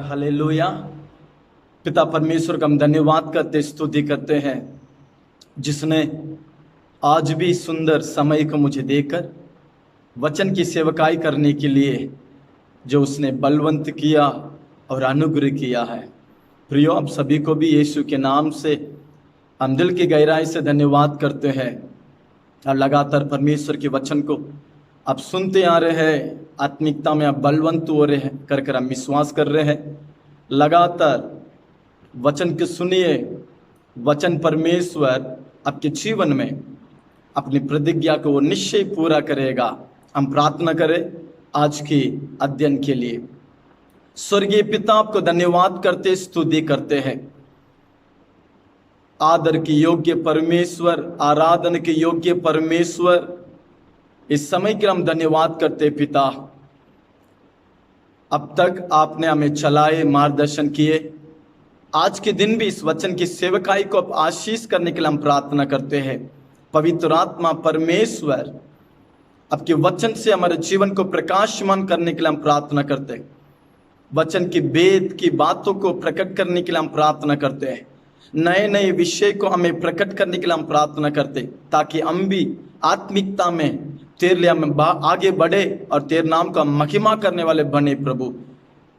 Hallelujah. पिता परमेश्वर का हम धन्यवाद करते, स्तुति करते हैं, जिसने आज भी सुंदर समय को मुझे देकर वचन की सेवकाई करने के लिए जो उसने बलवंत किया और अनुग्रह किया है। प्रियो, आप सभी को भी यीशु के नाम से हम दिल की गहराई से धन्यवाद करते हैं। और लगातार परमेश्वर के वचन को आप सुनते आ रहे हैं, आत्मिकता में आप बलवंत हो रहे हैं, कर हम विश्वास कर रहे हैं। लगातार वचन के सुनिए, वचन परमेश्वर आपके जीवन में अपनी प्रतिज्ञा को वो निश्चय पूरा करेगा। हम प्रार्थना करें आज की अध्ययन के लिए। स्वर्गीय पिता, आपको धन्यवाद करते, स्तुति करते हैं। आदर के योग्य परमेश्वर, आराधना के योग्य परमेश्वर, इस समय के हम धन्यवाद करते पिता। अब तक आपने हमें चलाए, मार्गदर्शन किए। आज के दिन भी इस वचन की सेवकाई को आप आशीष करने के लिए हम प्रार्थना करते हैं। पवित्र आत्मा परमेश्वर, आपके वचन से हमारे जीवन को प्रकाशमान करने के लिए हम प्रार्थना करते हैं। वचन की वेद की बातों को प्रकट करने के लिए हम प्रार्थना करते हैं। नए नए विषय को हमें प्रकट करने के लिए हम प्रार्थना करते, ताकि हम भी आत्मिकता में तेरे लिए हम आगे बढ़े और तेरे नाम का महिमा करने वाले बने। प्रभु,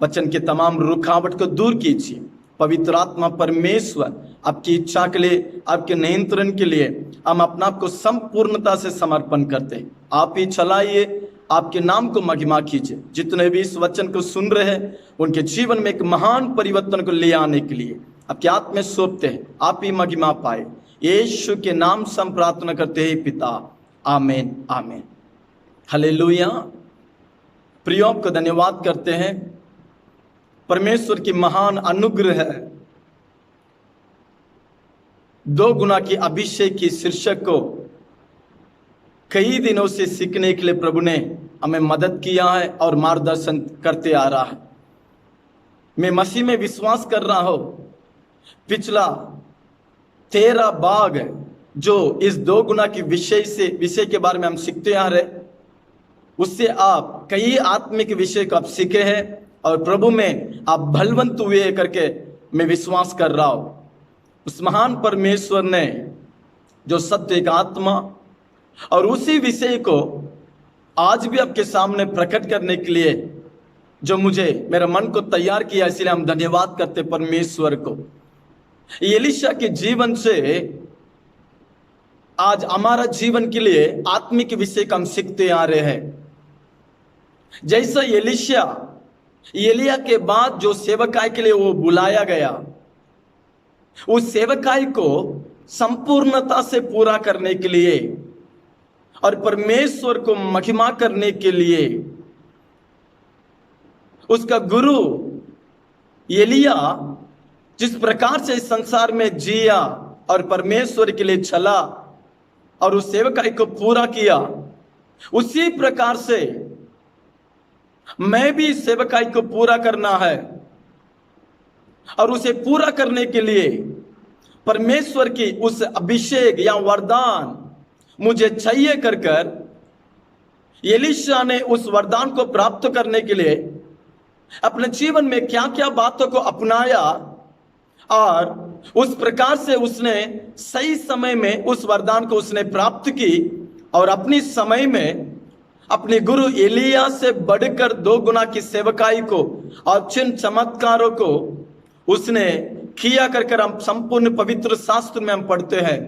वचन के तमाम रुकावट को दूर कीजिए। पवित्र आत्मा परमेश्वर, आपकी इच्छा के लिए, आपके नियंत्रण के लिए हम अपना आप को संपूर्णता से समर्पण करते हैं। आप ही चलाइए, आपके नाम को महिमा कीजिए। जितने भी इस वचन को सुन रहे हैं, उनके जीवन में एक महान परिवर्तन को ले आने के लिए आपके हाथ में सौंपते हैं। आप ही महिमा पाए, यीशु के नाम से हम प्रार्थना करते हैं पिता, आमीन आमीन। हालेलुया। प्रियो, आपको धन्यवाद करते हैं। परमेश्वर की महान अनुग्रह है। 2 गुना की अभिषेक की शीर्षक को कई दिनों से सीखने के लिए प्रभु ने हमें मदद किया है और मार्गदर्शन करते आ रहा है। मैं मसीह में विश्वास कर रहा हूं। पिछला 13 भाग जो इस 2 गुना की विषय के बारे में हम सीखते आ रहे, उससे आप कई आत्मिक विषय को आप सीखे हैं और प्रभु में आप बलवंत हुए करके मैं विश्वास कर रहा हूं। उस महान परमेश्वर ने जो सत्य एक आत्मा और उसी विषय को आज भी आपके सामने प्रकट करने के लिए जो मुझे मेरा मन को तैयार किया, इसलिए हम धन्यवाद करते परमेश्वर को। एलीशा के जीवन से आज हमारा जीवन के लिए आत्मिक विषय का हम सीखते आ रहे हैं। जैसा एलीशा, एलिया के बाद जो सेवकाई के लिए वो बुलाया गया, उस सेवकाई को संपूर्णता से पूरा करने के लिए और परमेश्वर को महिमा करने के लिए उसका गुरु एलिया जिस प्रकार से इस संसार में जिया और परमेश्वर के लिए चला और उस सेवकाई को पूरा किया, उसी प्रकार से मैं भी इस सेवकाई को पूरा करना है। और उसे पूरा करने के लिए परमेश्वर की उस अभिषेक या वरदान मुझे चाहिए कर एलीशा ने उस वरदान को प्राप्त करने के लिए अपने जीवन में क्या क्या बातों को अपनाया और उस प्रकार से उसने सही समय में उस वरदान को उसने प्राप्त की और अपनी समय में अपने गुरु एलिया से बढ़कर 2 गुना की सेवकाई को और चिन्ह चमत्कारों को उसने किया कर हम संपूर्ण पवित्र शास्त्र में हम पढ़ते हैं।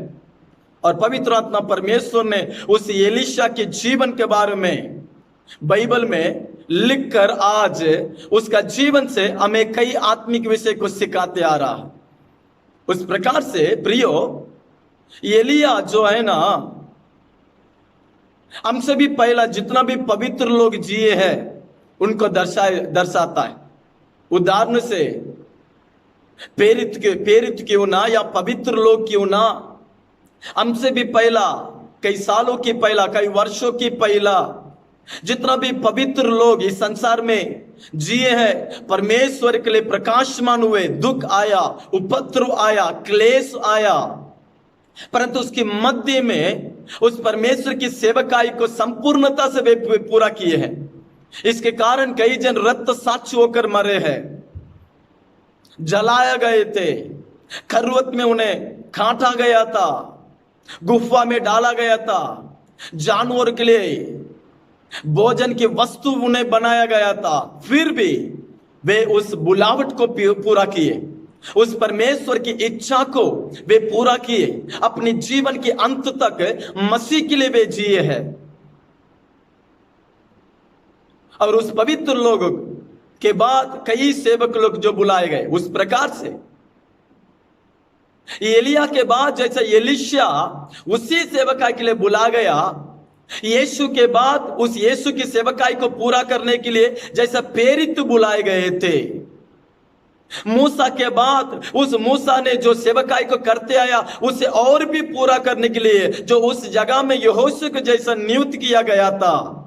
और पवित्र आत्मा परमेश्वर ने उस एलीशा के जीवन के बारे में बाइबल में लिखकर आज उसका जीवन से हमें कई आत्मिक विषय को सिखाते आ रहा है। उस प्रकार से प्रियो, एलिया जो है ना, हमसे भी पहला जितना भी पवित्र लोग जिए हैं उनको दर्शाता है। उदाहरण से प्रेरित क्यों ना या पवित्र लोग क्यों ना, हमसे भी पहला, कई सालों की पहला, कई वर्षों की पहला जितना भी पवित्र लोग इस संसार में जिए हैं, परमेश्वर के लिए प्रकाशमान हुए। दुख आया, उपद्रव आया, क्लेश आया, परंतु उसके मध्य में उस परमेश्वर की सेवकाई को संपूर्णता से वे पूरा किए हैं। इसके कारण कई जन रक्त साक्षी होकर मरे हैं। जलाया गए थे, खरवत में उन्हें काटा गया था, गुफा में डाला गया था, जानवर के लिए भोजन की वस्तु उन्हें बनाया गया था, फिर भी वे उस बुलावट को पूरा किए, उस परमेश्वर की इच्छा को वे पूरा किए, अपने जीवन के अंत तक मसीह के लिए वे जिए हैं। और उस पवित्र लोगों के बाद कई सेवक लोग जो बुलाए गए, उस प्रकार से एलिया के बाद जैसा एलीशा उसी सेवकाई के लिए बुला गया, यीशु के बाद उस यीशु की सेवकाई को पूरा करने के लिए जैसा प्रेरित बुलाए गए थे, मूसा के बाद उस मूसा ने जो सेवकाई को करते आया उसे और भी पूरा करने के लिए जो उस जगह में यहोशू को जैसा नियुक्त किया गया था,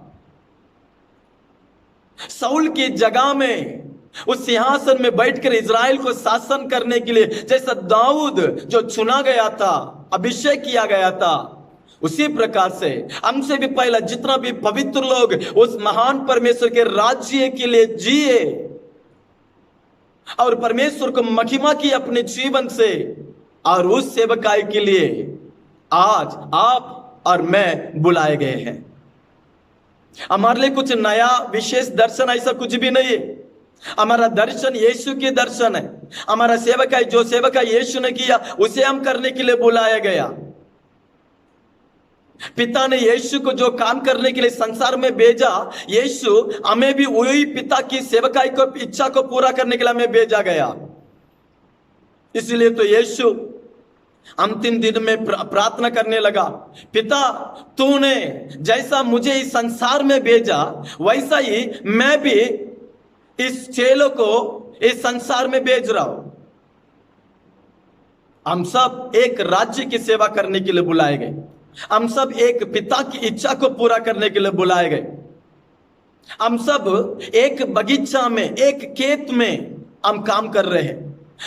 साउल की जगह में उस सिंहासन में बैठकर इज़राइल को शासन करने के लिए जैसा दाऊद जो चुना गया था, अभिषेक किया गया था, उसी प्रकार से हमसे भी पहला जितना भी पवित्र लोग उस महान परमेश्वर के राज्य के लिए जिए और परमेश्वर को महिमा की अपने जीवन से, और उस सेवकाई के लिए आज आप और मैं बुलाए गए हैं। हमारे लिए कुछ नया विशेष दर्शन ऐसा कुछ भी नहीं है। हमारा दर्शन यीशु के दर्शन है। हमारा सेवकाई जो सेवकाई यीशु ने किया उसे हम करने के लिए बुलाया गया। पिता ने यीशु को जो काम करने के लिए संसार में भेजा, यीशु हमें भी वही पिता की सेवकाई को इच्छा को पूरा करने के लिए हमें भेजा गया। इसलिए तो यीशु अंतिम दिन में प्रार्थना करने लगा, पिता तूने जैसा मुझे इस संसार में भेजा वैसा ही मैं भी इस चेलों को इस संसार में भेज रहा हूं। हम सब एक राज्य की सेवा करने के लिए बुलाए गए। हम सब एक पिता की इच्छा को पूरा करने के लिए बुलाए गए। हम सब एक बगीचा में, एक खेत में हम काम कर रहे हैं।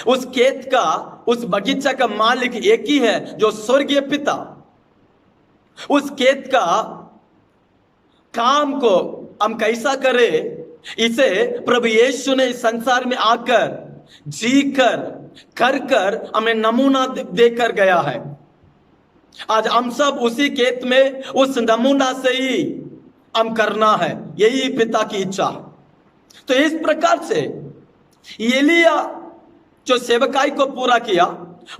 उस खेत का, उस बगीचा का मालिक एक ही है जो स्वर्गीय पिता। उस खेत का काम को हम कैसा करें, इसे प्रभु यीशु ने संसार में आकर जी कर हमें नमूना देकर गया है। आज हम सब उसी खेत में उस नमूना से ही हम करना है, यही पिता की इच्छा है। तो इस प्रकार से एलिया जो सेवकाई को पूरा किया,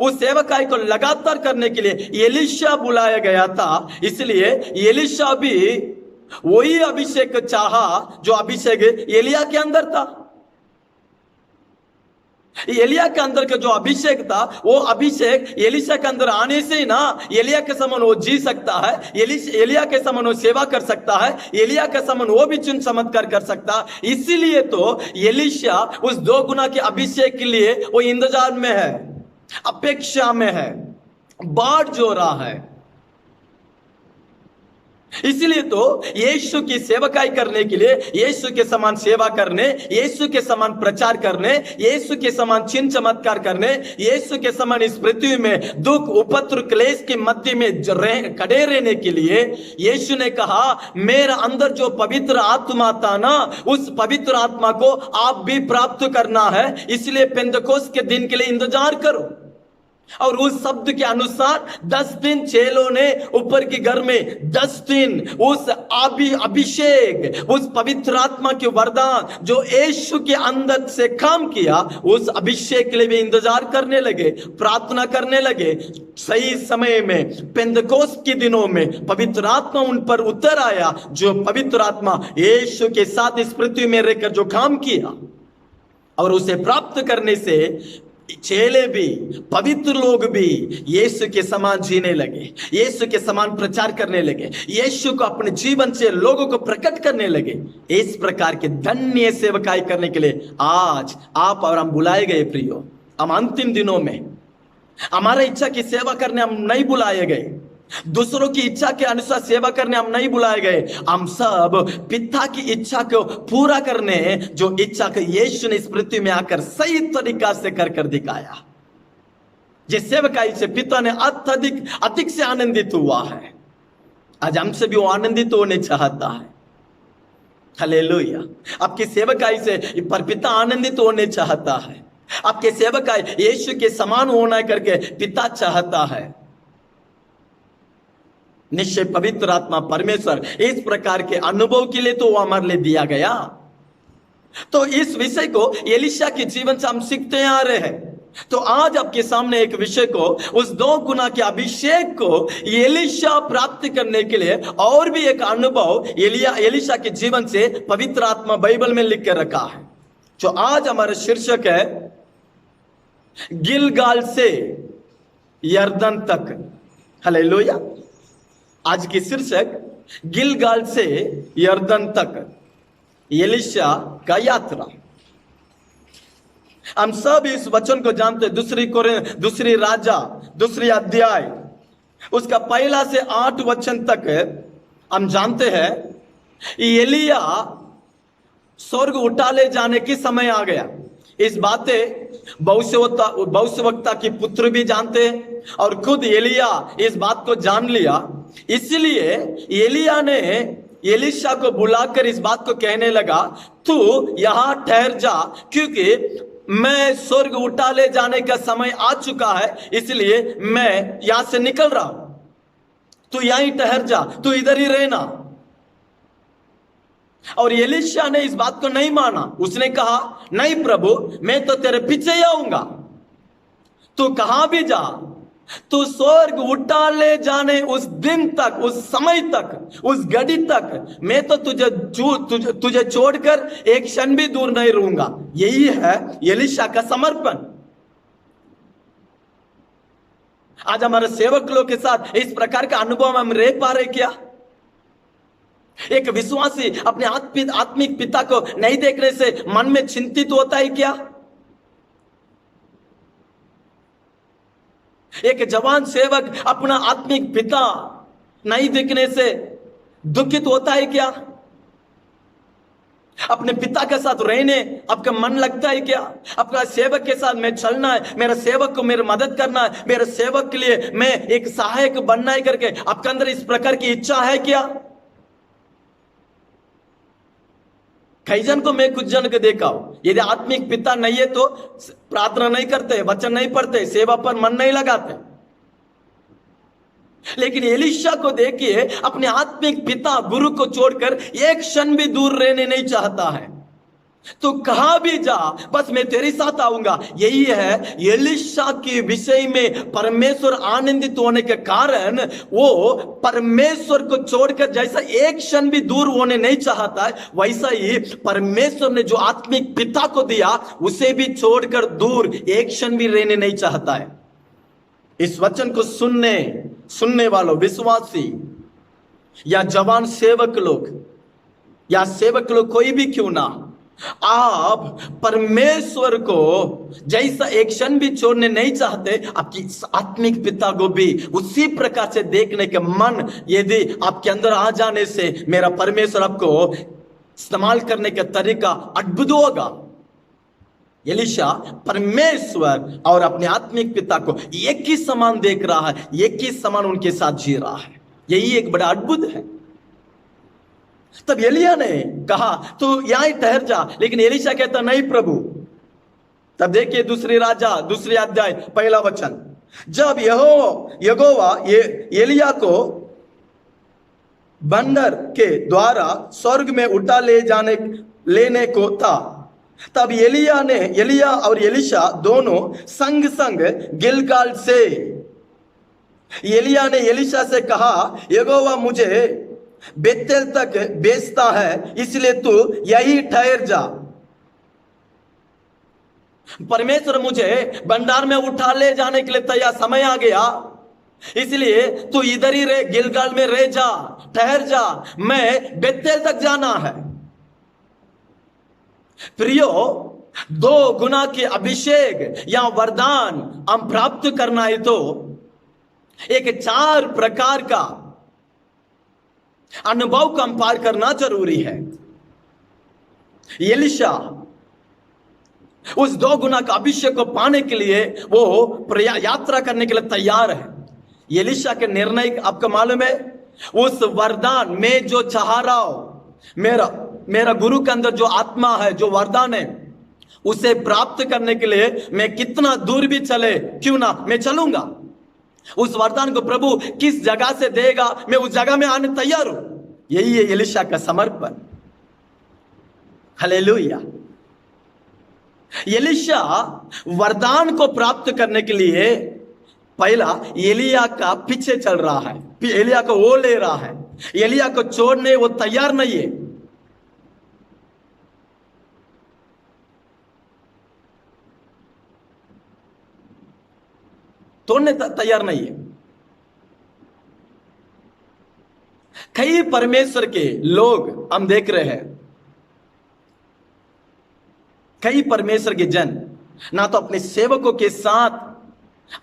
उस सेवकाई को लगातार करने के लिए एलीशा बुलाया गया था। इसलिए एलीशा भी वही अभिषेक चाहा जो अभिषेक एलिया के अंदर था। एलिया के अंदर का जो अभिषेक था, वो अभिषेक एलीशा के अंदर आने से ही ना एलिया के समान वो जी सकता है, एलिया के समान वो सेवा कर सकता है, एलिया के समान वो भी चिन्ह चमत्कार कर सकता है। इसीलिए तो एलीशा उस 2 गुना के अभिषेक के लिए वो इंतजार में है, अपेक्षा में है, बाट जो रहा है। इसलिए तो यीशु की सेवकाई करने के लिए, यीशु के समान सेवा करने, यीशु के समान प्रचार करने, यीशु के समान चिन्ह चमत्कार करने, यीशु के समान इस पृथ्वी में दुख उपद्रव क्लेश के मध्य में खड़े रहने के लिए यीशु ने कहा, मेरा अंदर जो पवित्र आत्मा था ना, उस पवित्र आत्मा को आप भी प्राप्त करना है। इसलिए पेंतकोस्त के दिन के लिए इंतजार करो। और उस शब्द के अनुसार 10 दिन चेलों ने ऊपर के घर में 10 दिन उस अभिषेक, उस पवित्र आत्मा के वरदान जो यीशु के अंदर से काम किया, उस अभिषेक के लिए भी इंतजार करने लगे, प्रार्थना करने लगे। सही समय में पेंतकोस्त के दिनों में पवित्र आत्मा उन पर उतर आया, जो पवित्र आत्मा यीशु के साथ इस पृथ्वी में रहकर जो काम किया, और उसे प्राप्त करने से चेले भी, पवित्र लोग भी यीशु के समान जीने लगे, यीशु के समान प्रचार करने लगे, यीशु को अपने जीवन से लोगों को प्रकट करने लगे। इस प्रकार के धन्य सेवकाई करने के लिए आज आप और हम बुलाए गए। प्रियो, हम अंतिम दिनों में हमारा इच्छा की सेवा करने हम नहीं बुलाए गए, दूसरों की इच्छा के अनुसार सेवा करने हम नहीं बुलाए गए। हम सब पिता की इच्छा को पूरा करने, जो इच्छा को यीशु ने इस पृथ्वी में आकर सही तरीका से कर दिखाया, जिस सेवकाई से पिता ने अधिक से आनंदित हुआ है। आज हमसे भी वो आनंदित होने चाहता है। हालेलुया। आपकी सेवकाई से पर पिता आनंदित होने चाहता है। आपके सेवक यीशु के समान होना करके पिता चाहता है। निश्चय पवित्र आत्मा परमेश्वर इस प्रकार के अनुभव के लिए तो वो हमारे लिए दिया गया। तो इस विषय को एलीशा के जीवन से हम सीखते आ रहे हैं। तो आज आपके सामने एक विषय को, उस 2 गुना के अभिषेक को एलीशा प्राप्त करने के लिए और भी एक अनुभव एलीशा के जीवन से पवित्र आत्मा बाइबल में लिख कर रखा है। जो आज हमारा शीर्षक है गिलगाल से यरदन तक। हालेलुया। आज की शीर्षक गिलगाल से यरदन तक, एलीशा का यात्रा। हम सब इस वचन को जानते हैं। दूसरी राजा 2 अध्याय उसका 1 से 8 वचन तक हम जानते हैं एलिया स्वर्ग उठा ले जाने की समय आ गया। इस बातें भविष्यवक्ता की पुत्र भी जानते हैं और खुद एलिया इस बात को जान लिया। इसलिए एलिया ने एलीशा को बुलाकर इस बात को कहने लगा, तू यहां ठहर जा, क्योंकि मैं स्वर्ग उठा ले जाने का समय आ चुका है, इसलिए मैं यहां से निकल रहा हूं। तू यहीं ठहर जा, तू इधर ही रहना। और एलीशा ने इस बात को नहीं माना। उसने कहा, नहीं प्रभु, मैं तो तेरे पीछे ही आऊंगा। तू कहां भी जा, तू स्वर्ग उठा ले जाने उस दिन तक, उस समय तक, उस घड़ी तक मैं तो तुझे छोड़कर एक क्षण भी दूर नहीं रहूंगा। यही है एलीशा का समर्पण। आज हमारे सेवक लोग के साथ इस प्रकार का अनुभव हम रह पा रहे क्या? एक विश्वासी अपने आत्मिक पिता को नहीं देखने से मन में चिंतित होता है क्या? एक जवान सेवक अपना आत्मिक पिता नहीं देखने से दुखित होता है क्या? अपने पिता के साथ रहने आपका मन लगता है क्या? अपना सेवक के साथ मैं चलना है, मेरा सेवक को मेरी मदद करना है, मेरे सेवक के लिए मैं एक सहायक बनना है करके आपके अंदर इस प्रकार की इच्छा है क्या? कई जन को, मैं कुछ जन को देखा हूं, यदि आत्मिक पिता नहीं है तो प्रार्थना नहीं करते, वचन नहीं पढ़ते, सेवा पर मन नहीं लगाते। लेकिन एलीशा को देखिए, अपने आत्मिक पिता गुरु को छोड़कर एक क्षण भी दूर रहने नहीं चाहता है। तो कहां भी जा, बस मैं तेरे साथ आऊंगा। यही है एलीशा के विषय में परमेश्वर आनंदित होने के कारण वो परमेश्वर को छोड़कर जैसा एक क्षण भी दूर होने नहीं चाहता है, वैसा ही परमेश्वर ने जो आत्मिक पिता को दिया उसे भी छोड़कर दूर एक क्षण भी रहने नहीं चाहता है। इस वचन को सुनने वालों, विश्वासी या जवान सेवक लोग या सेवक लोग कोई भी क्यों ना, आप परमेश्वर को जैसा एक क्षण भी छोड़ने नहीं चाहते, आपकी आत्मिक पिता को भी उसी प्रकार से देखने के मन यदि आपके अंदर आ जाने से मेरा परमेश्वर आपको इस्तेमाल करने का तरीका अद्भुत होगा। एलीशा परमेश्वर और अपने आत्मिक पिता को एक ही समान देख रहा है, एक ही समान उनके साथ जी रहा है। यही एक बड़ा अद्भुत है। तब एलिया ने कहा, तू यहीं ठहर जा, लेकिन एलीशा कहता, नहीं प्रभु। तब देखिए 2 राजा 2 अध्याय 1 वचन, जब यहोवा एलिया को बंदर के द्वारा स्वर्ग में उठा लेने को था, तब एलिया और एलीशा दोनों संग संग गिलगाल से। एलिया ने एलीशा से कहा, यहोवा मुझे बेतेल तक भेजता है, इसलिए तू यही ठहर जा। परमेश्वर मुझे भंडार में उठा ले जाने के लिए तैयार, समय आ गया, इसलिए तू इधर ही रह, गिलगाल में रह जा, ठहर जा, मैं बेतेल तक जाना है। प्रियो, 2 गुना के अभिषेक या वरदान हम प्राप्त करना है तो एक 4 प्रकार का अनुभव को हम पार करना जरूरी है। एलीशा उस 2 गुना का अभिषेक को पाने के लिए वो यात्रा करने के लिए तैयार है। एलीशा के निर्णय आपको मालूम है, उस वरदान में जो चाह रहा हो, मेरा गुरु के अंदर जो आत्मा है, जो वरदान है, उसे प्राप्त करने के लिए मैं कितना दूर भी चले क्यों ना मैं चलूंगा। उस वरदान को प्रभु किस जगह से देगा मैं उस जगह में आने तैयार हूं। यही है एलीशा का समर्पण। हालेलुया। एलीशा वरदान को प्राप्त करने के लिए पहला एलिया का पीछे चल रहा है, एलिया को वो ले रहा है, एलिया को छोड़ने वो तैयार नहीं है। तोड़ने तैयार नहीं है। कई परमेश्वर के लोग हम देख रहे हैं, कई परमेश्वर के जन ना तो अपने सेवकों के साथ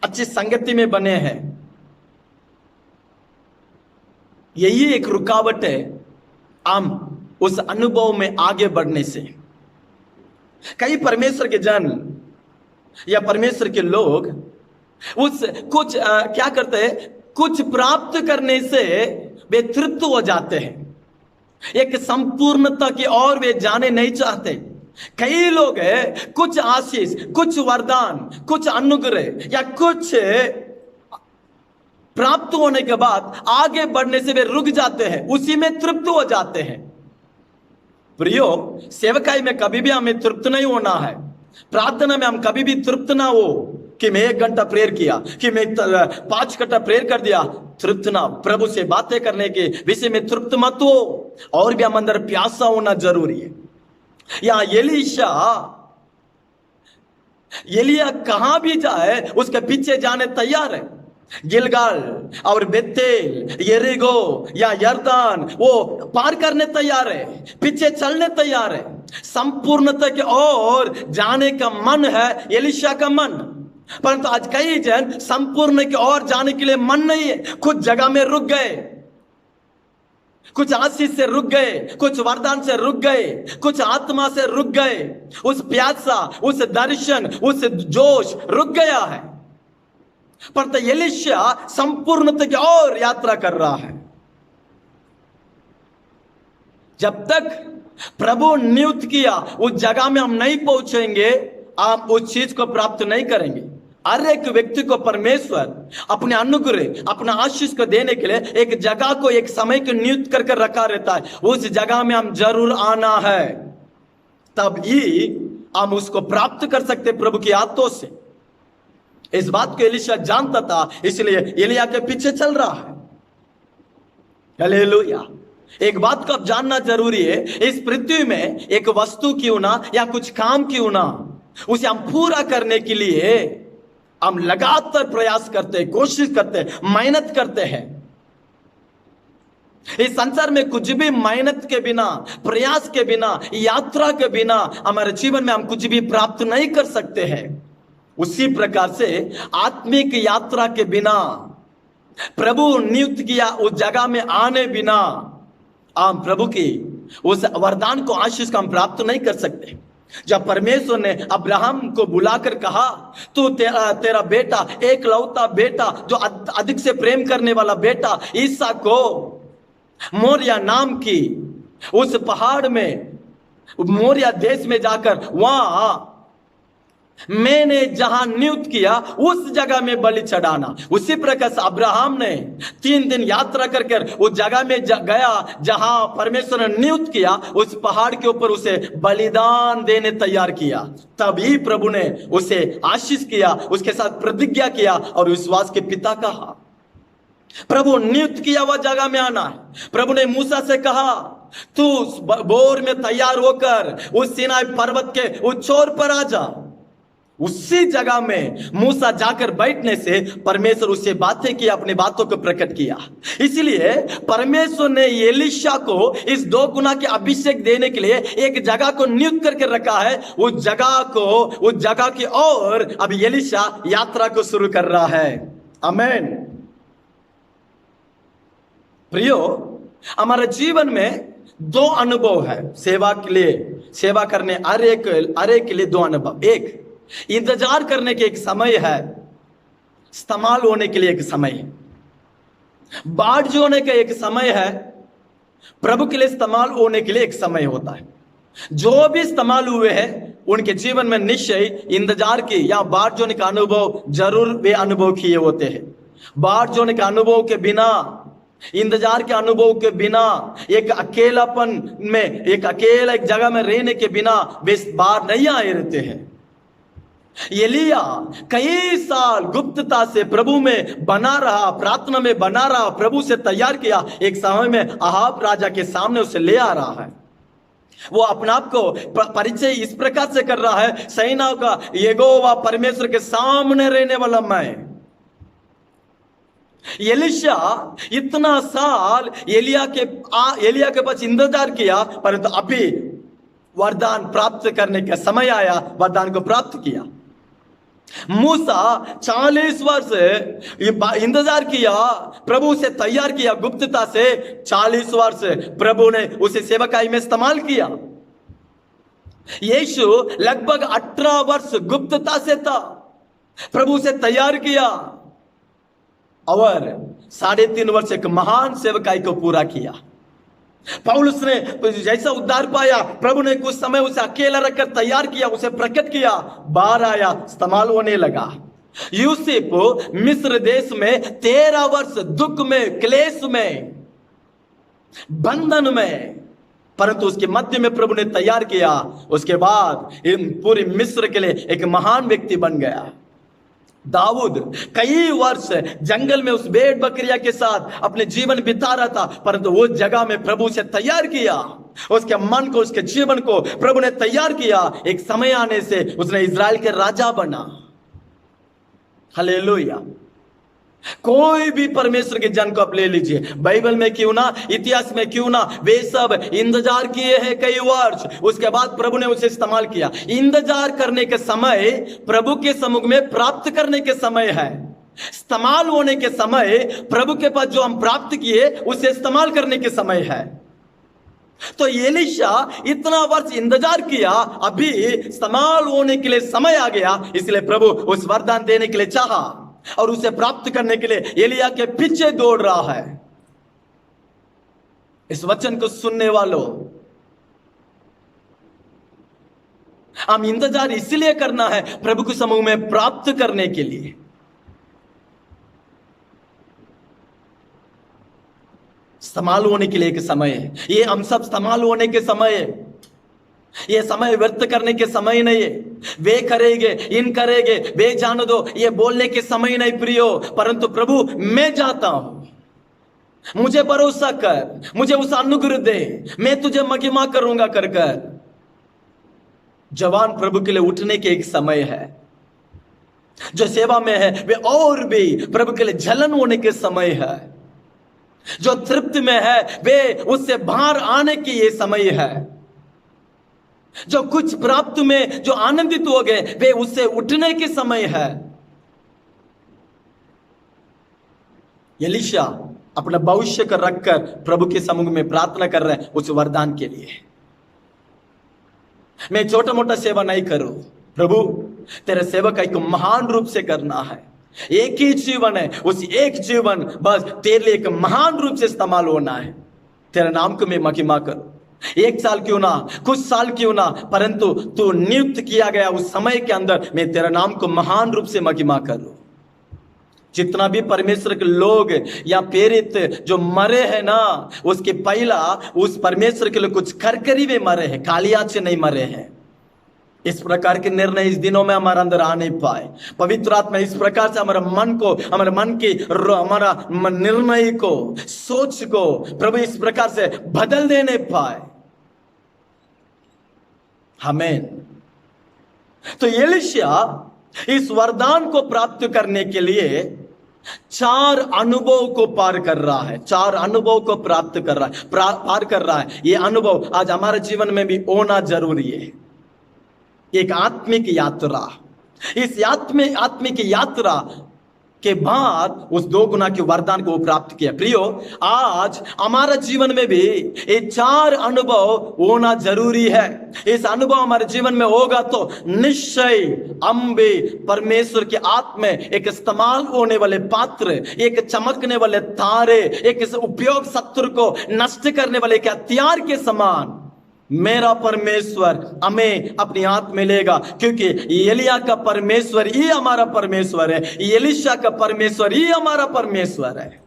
अच्छी संगति में बने हैं। यही एक रुकावट है हम उस अनुभव में आगे बढ़ने से। कई परमेश्वर के जन या परमेश्वर के लोग उस कुछ क्या करते हैं, कुछ प्राप्त करने से वे तृप्त हो जाते हैं, एक संपूर्णता की ओर वे जाने नहीं चाहते। कई लोग हैं कुछ आशीष, कुछ वरदान, कुछ अनुग्रह या कुछ प्राप्त होने के बाद आगे बढ़ने से वे रुक जाते हैं, उसी में तृप्त हो जाते हैं। प्रियो, सेवकाई में कभी भी हमें तृप्त नहीं होना है। प्रार्थना में हम कभी भी तृप्त ना हो कि मैं 1 घंटा प्रेयर किया, कि मैं 5 घंटा प्रेयर कर दिया। तृप्त ना, प्रभु से बातें करने के विषय में तृप्त मत हो, और भी हम अंदर प्यासा होना जरूरी है। या एलिया कहां भी जाए उसके पीछे जाने तैयार है। गिलगाल और बेतेल, यरीगो या यर्दान वो पार करने तैयार है, पीछे चलने तैयार है। संपूर्णता की ओर जाने का मन है एलीशा का मन। परंतु आज कई जन संपूर्ण की ओर जाने के लिए मन नहीं है, कुछ जगह में रुक गए, कुछ आशीष से रुक गए, कुछ वरदान से रुक गए, कुछ आत्मा से रुक गए। उस प्यासा, उस दर्शन, उस जोश रुक गया है। पर एलीशा संपूर्णता की ओर यात्रा कर रहा है। जब तक प्रभु नियुक्त किया उस जगह में हम नहीं पहुंचेंगे, आप उस चीज को प्राप्त नहीं करेंगे। हर एक व्यक्ति को परमेश्वर अपने अनुग्रह, अपना आशीष को देने के लिए एक जगह को, एक समय को नियुक्त करके रखा रहता है। उस जगह में हम जरूर आना है, तब ही हम उसको प्राप्त कर सकते प्रभु की हाथों से। इस बात को एलीशा जानता था, इसलिए एलिया के पीछे चल रहा है। हालेलुया। एक बात को अब जानना जरूरी है, इस पृथ्वी में एक वस्तु क्यों ना या कुछ काम क्यों ना, उसे हम पूरा करने के लिए हम लगातार प्रयास करते हैं, कोशिश करते हैं, मेहनत करते हैं। इस संसार में कुछ भी मेहनत के बिना, प्रयास के बिना, यात्रा के बिना हमारे जीवन में हम कुछ भी प्राप्त नहीं कर सकते हैं। उसी प्रकार से आत्मिक यात्रा के बिना, प्रभु नियुक्त किया उस जगह में आने बिना हम प्रभु की उस वरदान को, आशीष को हम प्राप्त नहीं कर सकते। जब परमेश्वर ने अब्राहम को बुलाकर कहा, तू तेरा बेटा, एकलौता बेटा, जो अधिक से प्रेम करने वाला बेटा ईसा को मोरिया नाम की उस पहाड़ में, मोरिया देश में जाकर वहां मैंने जहां नियुक्त किया उस जगह में बलि चढ़ाना। उसी प्रकार से अब्राहम ने 3 दिन यात्रा करके उस जगह में गया जहां परमेश्वर ने नियुक्त किया। उस पहाड़ के ऊपर उसे बलिदान देने तैयार किया। तभी प्रभु ने उसे आशीष किया, उसके साथ प्रतिज्ञा किया और विश्वास के पिता कहा। प्रभु नियुक्त किया वह जगह में आना है। प्रभु ने मूसा से कहा, तू बोर में तैयार होकर उस सीनाई पर्वत के उस छोर पर आ जा। उसी जगह में मूसा जाकर बैठने से परमेश्वर उससे बातें की, अपनी बातों को प्रकट किया। इसलिए परमेश्वर ने एलीशा को इस 2 गुना के अभिषेक देने के लिए एक जगह को नियुक्त करके रखा है। उस जगह की ओर अब एलीशा यात्रा को शुरू कर रहा है। आमीन। प्रियो, हमारे जीवन में 2 अनुभव है सेवा के लिए, सेवा करने हर एक के लिए 2 अनुभव। एक इंतजार करने के एक समय है, इस्तेमाल होने के लिए एक समय है। बाढ़ होने का एक समय है, प्रभु के लिए इस्तेमाल होने के लिए एक समय होता है। जो भी इस्तेमाल हुए हैं उनके जीवन में निश्चय इंतजार की या बाट जोने का अनुभव जरूर वे अनुभव किए होते हैं। बाट जोने के अनुभव के बिना, इंतजार के अनुभव के बिना, एक अकेलापन में, एक अकेला एक जगह में रहने के बिना वे बाहर नहीं आए रहते हैं। एलिया कई साल गुप्तता से प्रभु में बना रहा, प्रार्थना में बना रहा, प्रभु से तैयार किया। एक समय में अहाब राजा के सामने उसे ले आ रहा है। वो अपने आप को परिचय इस प्रकार से कर रहा है, सेनाओं का यहोवा परमेश्वर के सामने रहने वाला मैं। एलिशा इतना साल एलिया के पास इंतजार किया, परंतु अभी वरदान प्राप्त करने का समय आया, वरदान को प्राप्त किया। मूसा 40 वर्ष इंतजार किया, प्रभु से तैयार किया गुप्तता से। 40 वर्ष प्रभु ने उसे सेवकाई में इस्तेमाल किया। यीशु लगभग 18 वर्ष गुप्तता से था, प्रभु से तैयार किया और 3.5 वर्ष एक महान सेवकाई को पूरा किया। पौलुस ने जैसा उद्धार पाया, प्रभु ने कुछ समय उसे अकेला रखकर तैयार किया, उसे प्रकट किया, बाहर आया, इस्तेमाल होने लगा। यूसुफ मिस्र देश में 13 वर्ष दुख में, क्लेश में, बंधन में, परंतु उसके मध्य में प्रभु ने तैयार किया। उसके बाद पूरी मिस्र के लिए एक महान व्यक्ति बन गया। दाऊद कई वर्ष जंगल में उस भेड़ बकरिया के साथ अपने जीवन बिता रहा था, परंतु वो जगह में प्रभु से तैयार किया। उसके मन को, उसके जीवन को प्रभु ने तैयार किया। एक समय आने से उसने इजराइल के राजा बना। हालेलुया। कोई भी परमेश्वर के जन को आप ले लीजिए, बाइबल में क्यों ना, इतिहास में क्यों ना, वे सब इंतजार किए हैं कई वर्ष, उसके बाद प्रभु ने उसे इस्तेमाल किया। इंतजार करने के समय प्रभु के सम्मुख में प्राप्त करने के समय है। इस्तेमाल होने के समय प्रभु के पास जो हम प्राप्त किए उसे इस्तेमाल करने के समय है। तो एलीशा इतना वर्ष इंतजार किया, अभी इस्तेमाल होने के लिए समय आ गया, इसलिए प्रभु उस वरदान देने के लिए चाहा और उसे प्राप्त करने के लिए एलिया के पीछे दौड़ रहा है। इस वचन को सुनने वालों, हम इंतजार इसलिए करना है प्रभु के समूह में प्राप्त करने के लिए। इस्तेमाल होने के लिए एक समय है, ये हम सब इस्तेमाल होने के समय है। ये समय व्यर्थ करने के समय नहीं है। वे करेंगे, इन करेंगे, वे जान दो, ये बोलने के समय नहीं प्रियो, परंतु प्रभु मैं जाता हूं, मुझे भरोसा कर, मुझे उस अनुग्रह दे, मैं तुझे महिमा करूंगा कर कर। जवान प्रभु के लिए उठने के एक समय है। जो सेवा में है वे और भी प्रभु के लिए जलन होने के समय है। जो तृप्ति में है वे उससे बाहर आने की ये समय है। जो कुछ प्राप्त में जो आनंदित हो गए वे उससे उठने के समय है। एलीशा अपना भविष्य कर रखकर प्रभु के सम्मुख में प्रार्थना कर रहे हैं उस वरदान के लिए। मैं छोटा मोटा सेवा नहीं करूं प्रभु, तेरे सेवकाई को महान रूप से करना है। एक ही जीवन है, उस एक जीवन बस तेरे लिए एक महान रूप से इस्तेमाल होना है। तेरे नाम को मैं महिमा करूं। 1 साल क्यों ना, कुछ साल क्यों ना, परंतु तू नियुक्त किया गया उस समय के अंदर मैं तेरा नाम को महान रूप से महिमा करूं। जितना भी परमेश्वर के लोग या प्रेरित जो मरे हैं ना, उसके पहला उस परमेश्वर के लिए कुछ कर ही वे मरे हैं, कालियात से नहीं मरे हैं। इस प्रकार के निर्णय इस दिनों में हमारे अंदर आ नहीं पाए। पवित्र आत्मा इस प्रकार से हमारे मन को, हमारे मन की, हमारा निर्णय को, सोच को प्रभु इस प्रकार से बदल देने पाए। आमीन। तो एलीशा इस वरदान को प्राप्त करने के लिए 4 अनुभव को पार कर रहा है। 4 अनुभव को प्राप्त कर रहा है, पार कर रहा है। ये अनुभव आज हमारे जीवन में भी होना जरूरी है। एक आत्मिक यात्रा, इस आत्मिक यात्रा के बाद उस 2 गुना के वरदान को प्राप्त किया। प्रियो, आज हमारा जीवन में भी ये 4 अनुभव होना जरूरी है। इस अनुभव हमारे जीवन में होगा तो निश्चय हम भी परमेश्वर के आत्मा में एक इस्तेमाल होने वाले पात्र, एक चमकने वाले तारे, एक उपयोग शत्रु को नष्ट करने वाले के हथियार के समान मेरा परमेश्वर हमें अपनी हाथ में लेगा, क्योंकि एलिया का परमेश्वर ही हमारा परमेश्वर है, एलीशा का परमेश्वर ही हमारा परमेश्वर है।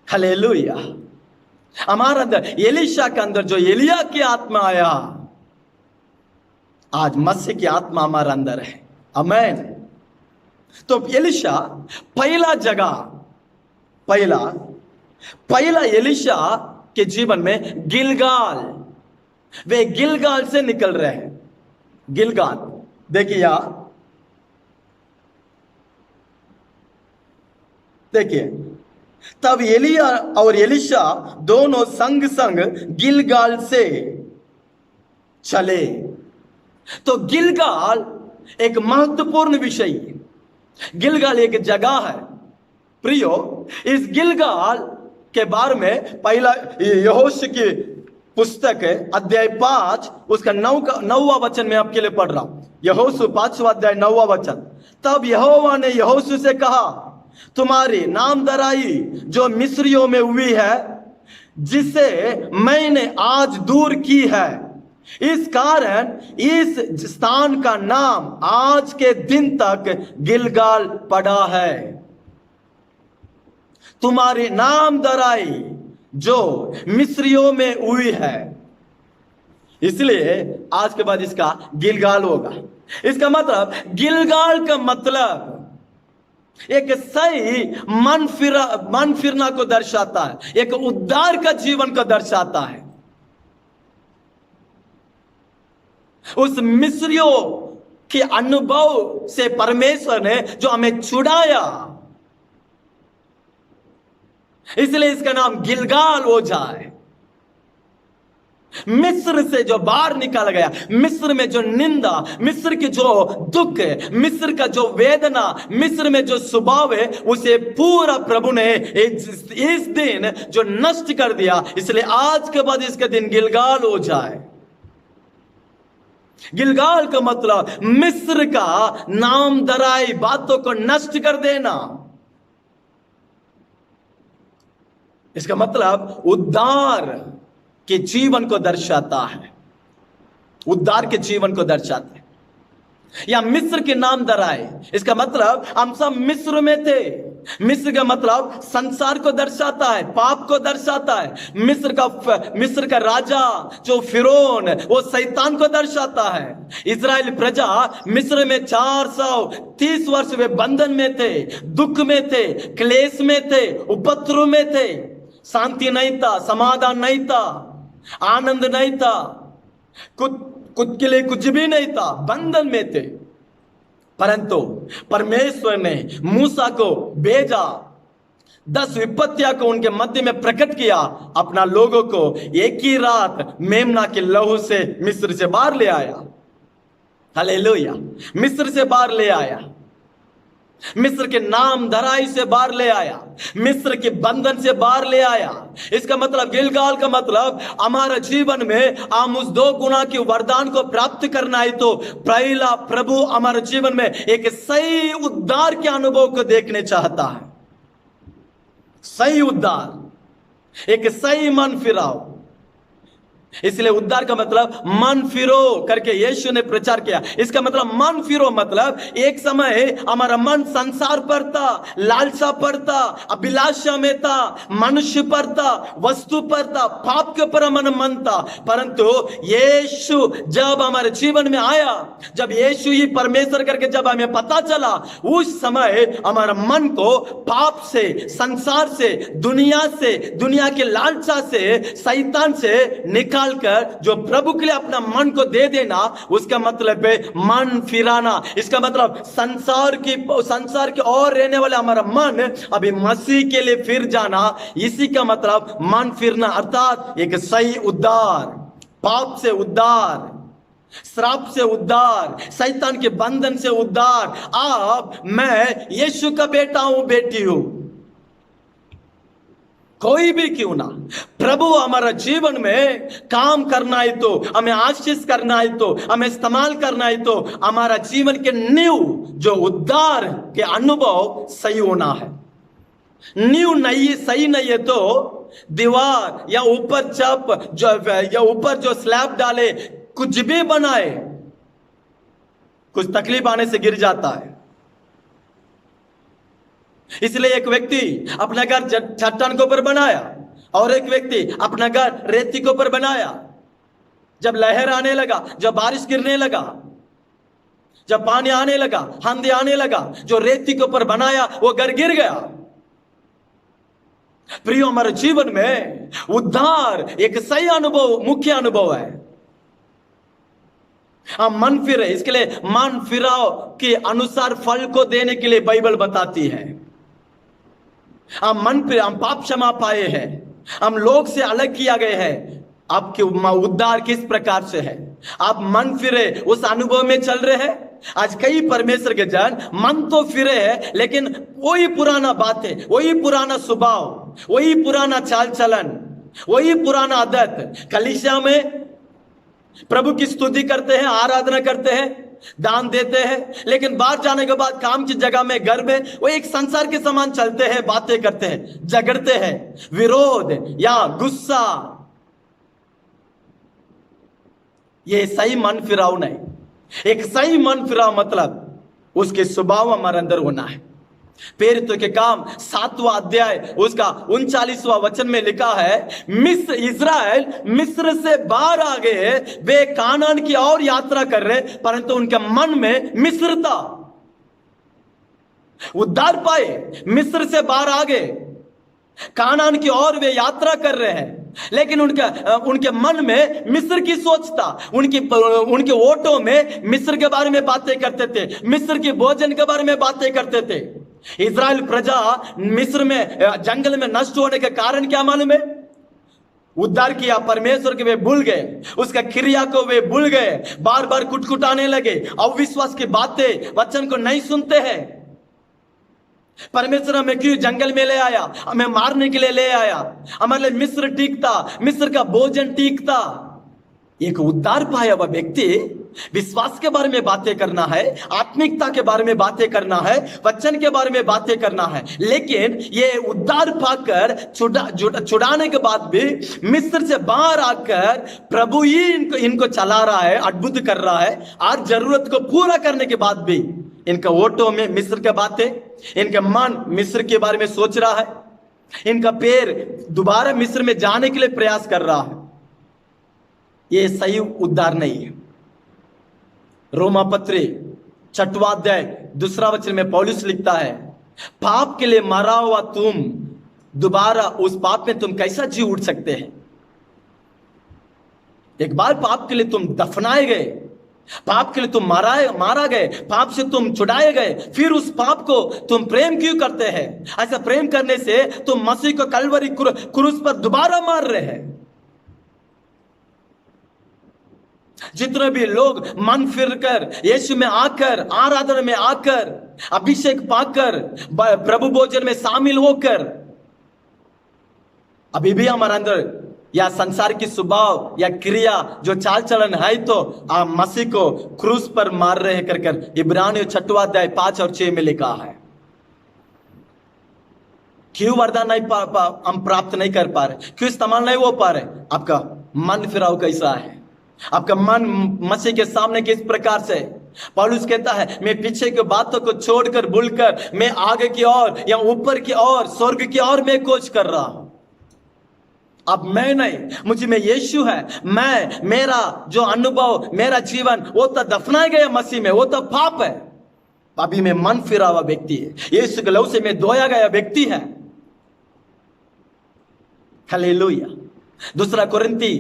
हालेलुया। हमारा अंदर, एलीशा के अंदर जो एलिया की आत्मा आया, आज मसीह की आत्मा हमारा अंदर है। आमीन। तो एलीशा पहला एलीशा के जीवन में गिलगाल, वे गिलगाल से निकल रहे हैं। गिलगाल देखिए, तब एलिया और एलीशा दोनों संग संग गिलगाल से चले। तो गिलगाल एक महत्वपूर्ण विषय है। गिलगाल एक जगह है प्रियो। इस गिलगाल के बारे में पहला यहोशू की पुस्तक है, अध्याय 5 उसका 9वां वचन में आपके लिए पढ़ रहा हूं। यहोशू 5वां अध्याय 9वां वचन। तब यहोवा ने यहोशू से कहा, तुम्हारी नामधराई जो मिस्रियों में हुई है, जिसे मैंने आज दूर की है, इस कारण इस स्थान का नाम आज के दिन तक गिलगाल पड़ा है। तुम्हारी नामधराई जो मिस्रियों में हुई है, इसलिए आज के बाद इसका गिलगाल होगा। इसका मतलब, गिलगाल का मतलब एक सही मन फिरना को दर्शाता है, एक उद्धार का जीवन को दर्शाता है। उस मिस्रियों के अनुभव से परमेश्वर ने जो हमें छुड़ाया, इसलिए इसका नाम गिलगाल हो जाए। मिस्र से जो बाहर निकाला गया, मिस्र में जो निंदा, मिस्र के जो दुख, मिस्र का जो वेदना, मिस्र में जो स्वभाव है, उसे पूरा प्रभु ने इस दिन जो नष्ट कर दिया। इसलिए आज के बाद इसका दिन गिलगाल हो जाए। गिलगाल का मतलब मिस्र का नामधराई बातों को नष्ट कर देना। इसका मतलब उद्धार के जीवन को दर्शाता है, उद्धार के जीवन को दर्शाता है। या मिस्र के नामधराई, इसका मतलब हम सब मिस्र में थे। मिस्र का मतलब संसार को दर्शाता है, पाप को दर्शाता है। मिस्र का राजा जो फिरौन, वो शैतान को दर्शाता है। इजराइल प्रजा मिस्र में 430 वर्ष वे बंधन में थे, दुख में थे, क्लेश में थे, उपद्रव में थे। शांति नहीं था, समाधान नहीं था, आनंद नहीं था, खुद के लिए कुछ भी नहीं था, बंधन में थे। परंतु परमेश्वर ने मूसा को भेजा, 10 विपत्तियां को उनके मध्य में प्रकट किया, अपना लोगों को एक ही रात मेमना के लहू से मिस्र से बाहर ले आया। हालेलुया। मिस्र से बाहर ले आया, मिस्र के नामधराई से बाहर ले आया, मिस्र के बंधन से बाहर ले आया। इसका मतलब, गिलगाल का मतलब, हमारा जीवन में हम उस 2 गुना के वरदान को प्राप्त करना है तो पहला प्रभु हमारे जीवन में एक सही उद्धार के अनुभव को देखने चाहता है। सही उद्धार, एक सही मन फिराओ। इसलिए उद्धार का मतलब मन फिरो करके यीशु ने प्रचार किया। इसका मतलब मन फिरो मतलब, एक समय हमारा मन संसार पर था, लालसा पर था, अभिलाषा में था, मनुष्य पर था, वस्तु पर था, पाप के ऊपर हमारा मन था। परंतु यीशु जब हमारे जीवन में आया, जब यीशु ही परमेश्वर करके जब हमें पता चला, उस समय हमारा मन को पाप से, संसार से, दुनिया के लालसा से, शैतान से निकाल कर जो प्रभु के लिए अपना मन को दे देना, उसका मतलब है मन फिराना। इसका मतलब संसार के और रहने वाला हमारा मन अभी मसीह के लिए फिर जाना। इसी का मतलब मन फिरना, अर्थात एक सही उद्धार, पाप से उद्धार, श्राप से उद्धार, शैतान के बंधन से उद्धार। अब मैं यीशु का बेटा हूं, बेटी हूं, कोई भी क्यों ना, प्रभु हमारा जीवन में काम करना है तो, हमें आशीष करना है तो, हमें इस्तेमाल करना है तो, हमारा जीवन के नींव जो उद्धार के अनुभव सही होना है। नींव नहीं, सही नहीं है तो दीवार या ऊपर छत या ऊपर जो स्लैब डाले, कुछ भी बनाए, कुछ तकलीफ आने से गिर जाता है। इसलिए एक व्यक्ति अपना घर चट्टान के ऊपर बनाया और एक व्यक्ति अपना घर रेती के ऊपर बनाया। जब लहर आने लगा, जब बारिश गिरने लगा, जब पानी आने लगा, आंधी आने लगा, जो रेती के ऊपर बनाया वो घर गिर गया। प्रियो, हमारे जीवन में उद्धार एक सही अनुभव, मुख्य अनुभव है। हम मन फिरे, इसके लिए मन फिराव के अनुसार फल को देने के लिए बाइबल बताती है। हम मन फिरे, हम पाप क्षमा पाए हैं, हम लोग से अलग किया गए हैं। आपके उद्धार किस प्रकार से है? आप मन फिरे उस अनुभव में चल रहे हैं। आज कई परमेश्वर के जन मन तो फिरे है, लेकिन वही पुराना बातें, वही पुराना स्वभाव, वही पुराना चाल चलन, वही पुराना आदत। कलीसिया में प्रभु की स्तुति करते हैं, आराधना करते हैं, दान देते हैं, लेकिन बाहर जाने के बाद काम की जगह में, घर में वो एक संसार के समान चलते हैं, बातें करते हैं, झगड़ते हैं, विरोध या गुस्सा। ये सही मन फिराव नहीं। एक सही मन फिराव मतलब उसके स्वभाव हमारे अंदर होना है। प्रेरितों के काम 7वां अध्याय उसका 39वां वचन में लिखा है, मिस्र इजराइल मिस्र से बाहर आ गए, वे कानान की ओर यात्रा कर रहे, परंतु उनके मन में मिस्र था। उद्धार पाए, मिस्र से बाहर आ गए, कानान की ओर वे यात्रा कर रहे हैं, लेकिन उनके मन में मिस्र की सोच था। उनके ओटों में मिस्र के बारे में बातें करते थे, मिस्र के भोजन के बारे में बातें करते थे। इजराइल प्रजा मिस्र में जंगल में नष्ट होने का कारण क्या मालूम है? उद्धार किया परमेश्वर के वे भूल गए, उसका क्रिया को वे भूल गए, बार बार कुटकुटाने लगे, अविश्वास की बातें, वचन को नहीं सुनते हैं। परमेश्वर हमें क्यों जंगल में ले आया? हमें मारने के लिए ले आया। हमारे लिए मिस्र ठीक था, मिस्र का भोजन ठीक था। एक उद्धार पाया हुआ व्यक्ति विश्वास के बारे में बातें करना है, आत्मिकता के बारे में बातें करना है, वचन के बारे में बातें करना है, लेकिन ये उद्धार पाकर छुड़ाने के बाद भी मिस्र से बाहर आकर प्रभु ही इनको चला रहा है, अद्भुत कर रहा है। और जरूरत को पूरा करने के बाद भी इनका ओटो में मिस्र के बातें, इनका मन मिस्र के बारे में सोच रहा है, इनका पैर दोबारा मिस्र में जाने के लिए प्रयास कर रहा है। ये सही उद्धार नहीं है। रोमा पत्री 6वां अध्याय 2 वचन में पौलुस लिखता है, पाप के लिए मरा हुआ तुम दोबारा उस पाप में तुम कैसा जी उठ सकते हैं? एक बार पाप के लिए तुम दफनाए गए, पाप के लिए तुम मारा गए, पाप से तुम छुड़ाए गए, फिर उस पाप को तुम प्रेम क्यों करते हैं? ऐसा प्रेम करने से तुम मसीह को कलवरी क्रूस पर दोबारा मार रहे हैं। जितने भी लोग मन फिरकर यीशु में आकर, आराधना में आकर, अभिषेक पाकर, प्रभु भोजन में शामिल होकर, अभी भी हमारे अंदर या संसार की स्वभाव या क्रिया जो चाल चलन है, तो आप मसीह को क्रूस पर मार रहे कर इब्रानियों 6वां अध्याय 5 और 6 में लिखा है। क्यों वरदान नहीं हम प्राप्त नहीं कर पा रहे? क्यों इस्तेमाल नहीं हो पा रहे? आपका मन फिराव कैसा है? आपका मन मसीह के सामने किस प्रकार से? पौलुस कहता है, मैं पीछे की बातों को छोड़कर, भूलकर मैं आगे की ओर या ऊपर की ओर, स्वर्ग की ओर मैं खोज कर रहा हूं। अब मैं नहीं, मुझे में यीशु है। मेरा जो अनुभव, मेरा जीवन वो तो दफनाए गया मसीह में, वो तो पाप है। अभी मैं मन फिरा हुआ व्यक्ति है, यीशु के लहू से मैं धोया गया व्यक्ति है। हालेलुया। 2 कोरिन्थी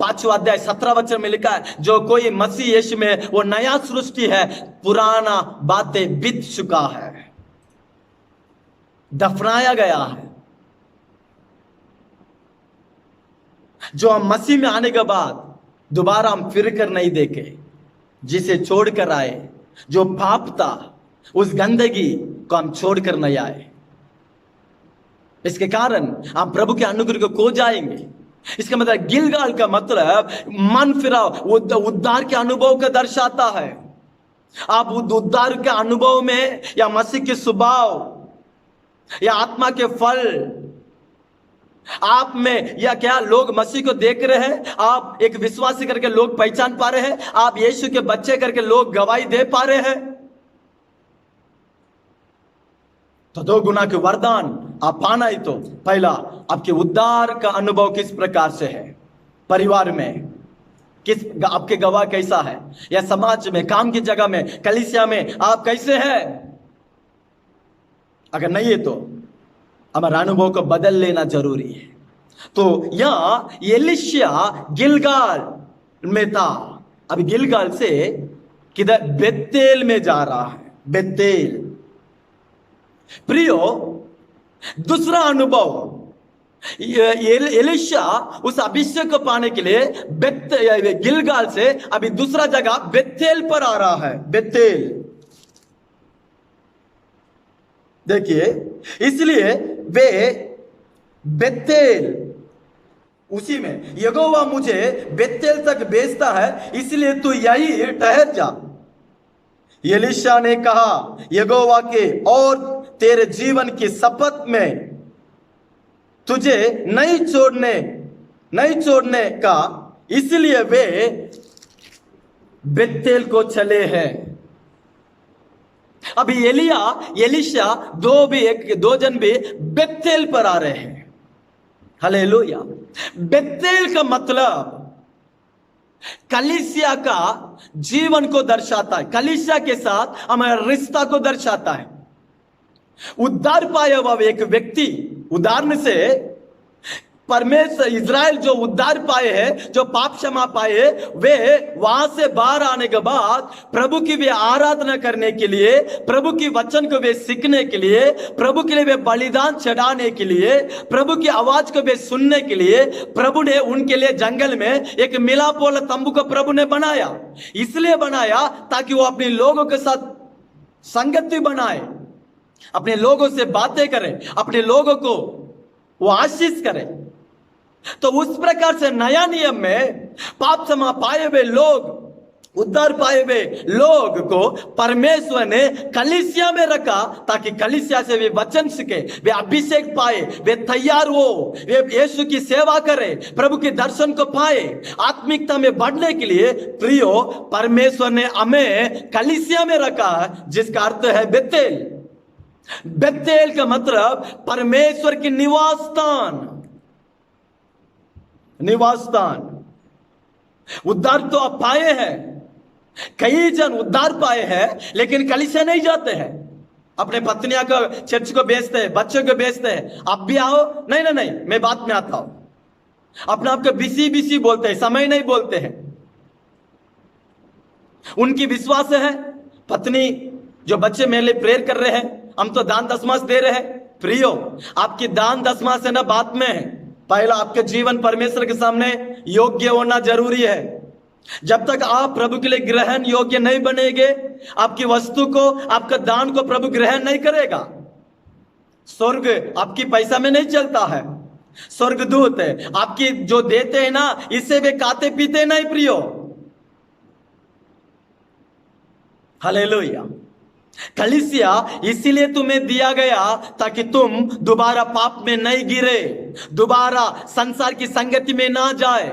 5वां अध्याय 17 वचन में लिखा है, जो कोई मसीह यीशु में वो नया सृष्टि है, पुराना बातें बीत चुका है, दफनाया गया है। जो हम मसीह में आने के बाद दोबारा हम फिर कर नहीं देखे, जिसे छोड़कर आए, जो पाप था, उस गंदगी को हम छोड़कर नहीं आए। इसके कारण हम प्रभु के अनुग्रह को खो जाएंगे। इसका मतलब गिलगाल का मतलब मन फिराव, उद्धार के अनुभव का दर्शाता है। आप उद्धार के अनुभव में या मसीह के स्वभाव या आत्मा के फल आप में या क्या लोग मसीह को देख रहे हैं, आप एक विश्वासी करके लोग पहचान पा रहे हैं, आप यीशु के बच्चे करके लोग गवाही दे पा रहे हैं, तो 2 गुना के वरदान आप पाना ही तो पहला आपके उद्धार का अनुभव किस प्रकार से है, परिवार में किस आपके गवाह कैसा है, या समाज में, काम की जगह में, कलीसिया में आप कैसे हैं। अगर नहीं है तो हमारा अनुभव को बदल लेना जरूरी है। तो यहां एलीशा गिलगाल में था, अभी गिलगाल से किधर, बेतेल में जा रहा है, बेतेल। प्रियो, दूसरा अनुभव, एलीशा उस अभिषेक को पाने के लिए गिलगाल से अभी दूसरा जगह बेतेल पर आ रहा है, बेतेल। देखिए, इसलिए वे बेतेल, उसी में यहोवा मुझे बेतेल तक भेजता है, इसलिए तू यही ठहर जा। एलीशा ने कहा, यहोवा के और तेरे जीवन की शपथ में तुझे नहीं छोड़ने का, इसलिए वे बेतेल को चले हैं। अभी एलीशा दो जन भी बेतेल पर आ रहे हैं। हालेलुया। बेतेल का मतलब कलीसिया का जीवन को दर्शाता है, कलीसिया के साथ हमारा रिश्ता को दर्शाता है। उद्धार पाया हुआ एक व्यक्ति, उदाहरण से परमेश्वर, इज़राइल जो उद्धार पाए हैं, जो पाप क्षमा पाए, वे वहां से बाहर आने के बाद प्रभु की वे आराधना करने के लिए, प्रभु की वचन को वे सीखने के लिए, प्रभु के लिए वे बलिदान चढ़ाने के लिए, प्रभु की आवाज को वे सुनने के लिए, प्रभु ने उनके लिए जंगल में एक मिलाप वाला तंबू को प्रभु ने बनाया। इसलिए बनाया ताकि वो अपने लोगों के साथ संगति बनाए, अपने लोगों से बातें करें, अपने लोगों को वो आशीष करें। तो उस प्रकार से नया नियम में पाप क्षमा पाए हुए लोग, उद्धार पाए हुए लोग को परमेश्वर ने कलीसिया में रखा, ताकि कलीसिया से वे वचन सीखे, वे अभिषेक पाए, वे तैयार हो, वे यीशु की सेवा करें, प्रभु के दर्शन को पाए, आत्मिकता में बढ़ने के लिए। प्रियो, परमेश्वर ने हमें कलीसिया में रखा, जिसका अर्थ है बेतेल। बेतेल का मतलब परमेश्वर की निवास स्थान, निवास स्थान। उद्धार तो आप पाए हैं, कई जन उद्धार पाए हैं, लेकिन कलीसिया नहीं जाते हैं, अपने पत्नियां को चर्च को भेजते हैं, बच्चों को भेजते हैं, आप भी आओ, नहीं, मैं बात में आता हूं। अपने आप को बिसी बोलते हैं, समय नहीं बोलते हैं। उनकी विश्वास है, पत्नी जो बच्चे मेरे लिए प्रेयर कर रहे हैं, हम तो दान दशमांश दे रहे हैं। प्रियो, आपकी दान दशमांश है ना बात में है, पहला आपके जीवन परमेश्वर के सामने योग्य होना जरूरी है। जब तक आप प्रभु के लिए ग्रहण योग्य नहीं बनेंगे, आपकी वस्तु को, आपका दान को प्रभु ग्रहण नहीं करेगा। स्वर्ग आपकी पैसा में नहीं चलता है, स्वर्गदूत है आपकी जो देते हैं ना, इससे वे खाते पीते नहीं। प्रियो, हालेलुया। कलीसिया इसीलिए तुम्हें दिया गया ताकि तुम दोबारा पाप में नहीं गिरे, दोबारा संसार की संगति में ना जाए।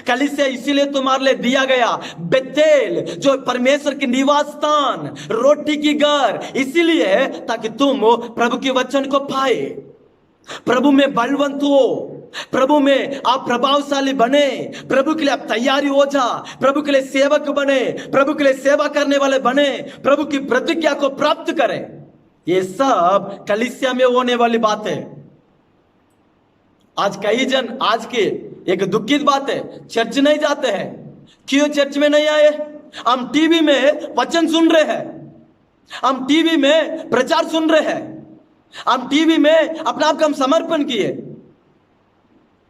कलीसिया इसीलिए तुम्हारे लिए दिया गया, बेतेल जो परमेश्वर के निवास स्थान, रोटी की घर, इसीलिए ताकि तुम प्रभु के वचन को पाए, प्रभु में बलवंत हो, प्रभु में आप प्रभावशाली बने, प्रभु के लिए आप तैयारी हो जा, प्रभु के लिए सेवक बने, प्रभु के लिए सेवा करने वाले बने, प्रभु की प्रतिज्ञा को प्राप्त करें। ये सब कलीसिया में होने वाली बात है। आज कई जन, आज की एक दुखित बात है, चर्च नहीं जाते हैं। क्यों चर्च में नहीं आए? हम टीवी में वचन सुन रहे हैं, हम टीवी में प्रचार सुन रहे हैं, हम टीवी में अपना आप को हम समर्पण किए।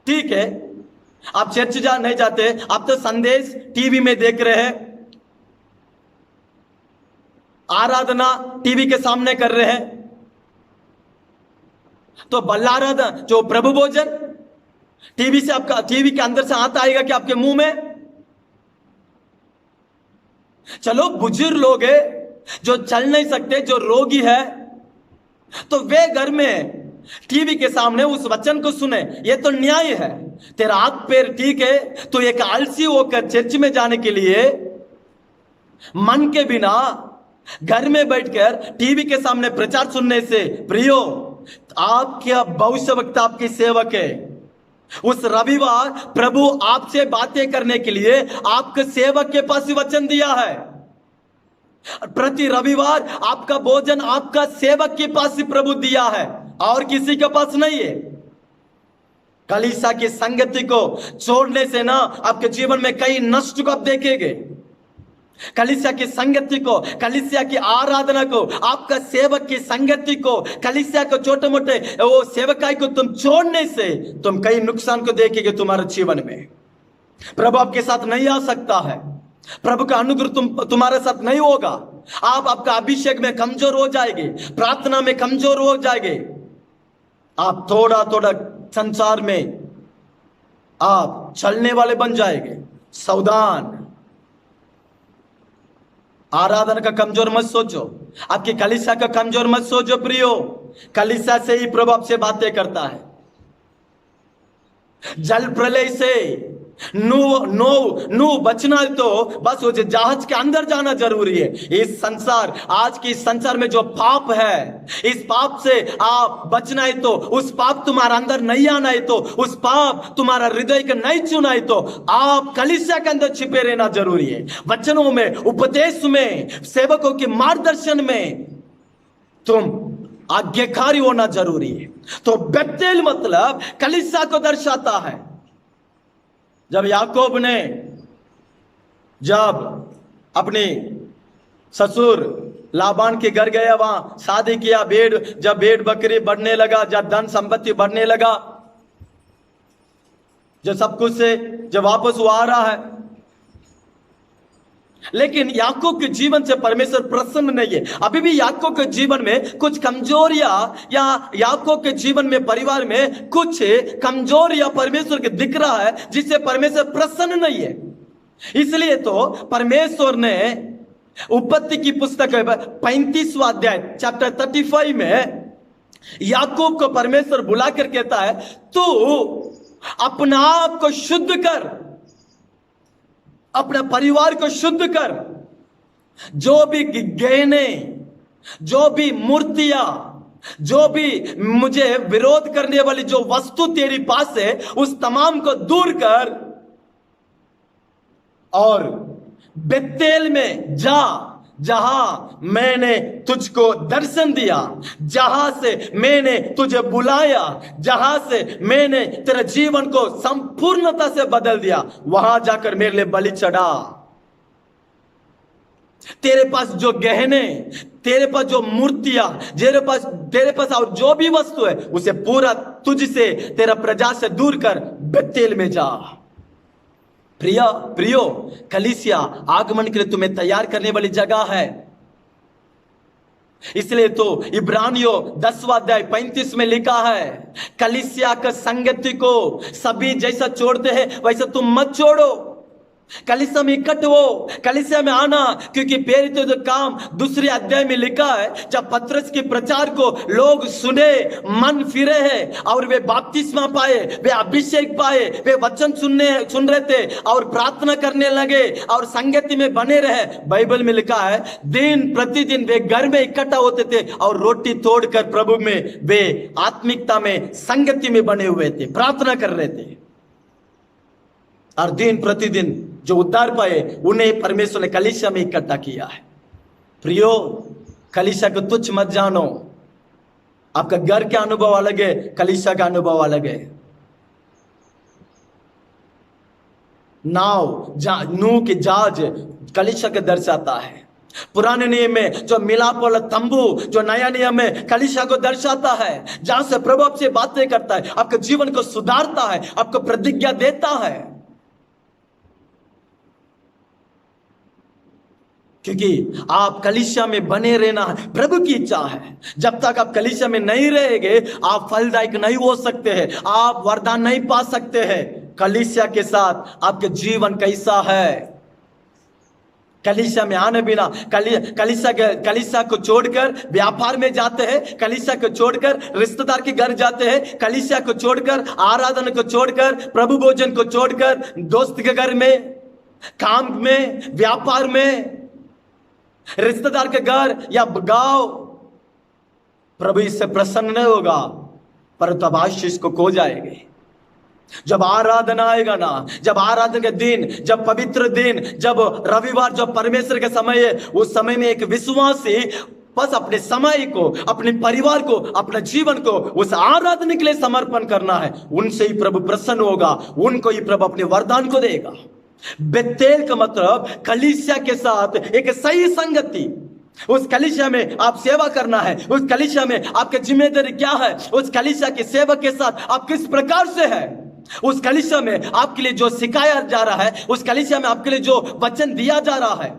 ठीक है, आप चर्च नहीं जाते, आप तो संदेश टीवी में देख रहे हैं, आराधना टीवी के सामने कर रहे हैं, तो बल्लाराधना जो प्रभु भोजन टीवी से, आपका टीवी के अंदर से आता आएगा कि आपके मुंह में? चलो, बुजुर्ग लोग है जो चल नहीं सकते, जो रोगी है, तो वे घर में टीवी के सामने उस वचन को सुने, ये तो न्याय है। तेरा हाथ पैर ठीक है तो एक आलसी होकर चर्च में जाने के लिए मन के बिना घर में बैठकर टीवी के सामने प्रचार सुनने से, प्रियो, आपके भविष्यवक्ता आपकी सेवक है। उस रविवार प्रभु आपसे बातें करने के लिए आपके सेवक के पास वचन दिया है। प्रति रविवार आपका भोजन आपका सेवक के पास ही प्रभु दिया है और किसी के पास नहीं है। कलीसिया की संगति को छोड़ने से ना आपके जीवन में कई नष्ट को आप देखेंगे। कलीसिया की संगति को, कलीसिया की आराधना को, आपका सेवक की संगति को, कलीसिया को छोटे मोटे वो सेवकाई को तुम छोड़ने से तुम कई नुकसान को देखेंगे तुम्हारे जीवन में। प्रभु आपके साथ नहीं आ सकता है, प्रभु का अनुग्रह तुम्हारे साथ नहीं होगा। आप आपका अभिषेक में कमजोर हो जाएंगे, प्रार्थना में कमजोर हो जाएंगे। आप थोड़ा थोड़ा संसार में आप चलने वाले बन जाएंगे। सावधान, आराधना का कमजोर मत सोचो, आपकी कलीसिया का कमजोर मत सोचो। प्रियो, कलीसिया से ही प्रभु आपसे बातें करता है। जल प्रलय से नू बचना है तो बस वो जहाज के अंदर जाना जरूरी है। इस संसार, आज के इस संसार में जो पाप है, इस पाप से आप बचना है तो, उस पाप तुम्हारा अंदर नहीं आना है तो, उस पाप तुम्हारा हृदय का नहीं छूना है तो आप कलीसिया के अंदर छिपे रहना जरूरी है। वचनों में, उपदेश में, सेवकों के मार्गदर्शन में तुम आज्ञाकारी होना जरूरी है। तो बेतेल मतलब कलीसिया को दर्शाता है। जब याकूब ने जब अपने ससुर लाबान के घर गया, वहां शादी किया, जब भेड़ बकरी बढ़ने लगा, जब धन संपत्ति बढ़ने लगा, जब सब कुछ से जब वापस वो आ रहा है, लेकिन याकूब के जीवन से परमेश्वर प्रसन्न नहीं है। अभी भी याकूब के जीवन में कुछ कमजोरियां, या याकूब के जीवन में, परिवार में कुछ कमजोरियां परमेश्वर के दिख रहा है, जिससे परमेश्वर प्रसन्न नहीं है। इसलिए तो परमेश्वर ने उत्पत्ति की पुस्तक 35वां अध्याय चैप्टर 35 में याकूब को परमेश्वर बुलाकर कहता है, तू अपना आप को शुद्ध कर, अपने परिवार को शुद्ध कर। जो भी गहने, जो भी मूर्तियां, जो भी मुझे विरोध करने वाली जो वस्तु तेरी पास है, उस तमाम को दूर कर और बेतेल में जा, जहां मैंने तुझको दर्शन दिया, जहां से मैंने तुझे बुलाया, जहां से मैंने तेरे जीवन को संपूर्णता से बदल दिया, वहां जाकर मेरे लिए बलि चढ़ा। तेरे पास जो गहने, तेरे पास जो मूर्तियां, तेरे पास और जो भी वस्तु है, उसे पूरा तुझसे, तेरा प्रजा से दूर कर बेतेल में जा। प्रियो, कलीसिया आगमन के लिए तुम्हें तैयार करने वाली जगह है। इसलिए तो इब्रानियों 10वां अध्याय 35 में लिखा है, कलीसिया का संगति को सभी जैसा छोड़ते हैं वैसा तुम मत छोड़ो। कलीसिया में इकट्ठ हो, कलीसिया में आना, क्योंकि प्रेरित तो काम 2 अध्याय में लिखा है, जब पतरस के प्रचार को लोग सुने, मन फिरे हैं और वे बपतिस्मा पाए, वे अभिषेक पाए, वे वचन सुन रहे थे और प्रार्थना करने लगे और संगति में बने रहे। बाइबल में लिखा है, दिन प्रतिदिन वे घर में इकट्ठा होते थे और रोटी तोड़कर प्रभु में वे आत्मिकता में, संगति में बने हुए थे, प्रार्थना कर रहे थे। और दिन प्रतिदिन जो उद्धार पाए उन्हें परमेश्वर ने कलीसिया में इकट्ठा किया है। प्रियो, कलीसिया को तुच्छ मत जानो। आपका घर का अनुभव अलग है, कलीसिया का अनुभव अलग है। नूह के जहाज कलीसिया के दर्शाता है। पुराने नियम में जो मिलाप वाला तंबू, जो नया नियम में कलीसिया को दर्शाता है, जहां से प्रभु आपसे बातें करता है, आपके जीवन को सुधारता है, आपको प्रतिज्ञा देता है। क्योंकि आप कलीसिया में बने रहना प्रभु की इच्छा है। जब तक आप कलीसिया में नहीं रहेंगे, आप फलदायक नहीं हो सकते हैं, आप वरदान नहीं पा सकते हैं। कलीसिया के साथ आपके जीवन कैसा है, कलीसिया में आने बिना कलीसिया को छोड़कर व्यापार में जाते हैं, कलीसिया को छोड़कर रिश्तेदार के घर जाते हैं, कलीसिया को छोड़कर आराधना को छोड़कर प्रभु भोजन को छोड़कर दोस्त के घर में, काम में, व्यापार में, रिश्तेदार के घर या गांव, प्रभु इससे प्रसन्न नहीं होगा, पर तब आशीष को खो जाएंगे। जब आराधना आएगा ना, जब आराधना के दिन, जब पवित्र दिन, जब रविवार, जब परमेश्वर का समय है, उस समय में एक विश्वासी बस अपने समय को, अपने परिवार को, अपने जीवन को उस आराधना के लिए समर्पण करना है। उनसे ही प्रभु प्रसन्न होगा, उनको ही प्रभु अपने वरदान को देगा। बेतेल का मतलब कलीसिया के साथ एक सही संगति। उस कलीसिया में आप सेवा करना है, उस कलीसिया में आपकी जिम्मेदारी क्या है, उस कलीसिया के सेवक के साथ आप किस प्रकार से है, उस कलीसिया में आपके लिए जो सिखाया जा रहा है, उस कलीसिया में आपके लिए जो वचन दिया जा रहा है,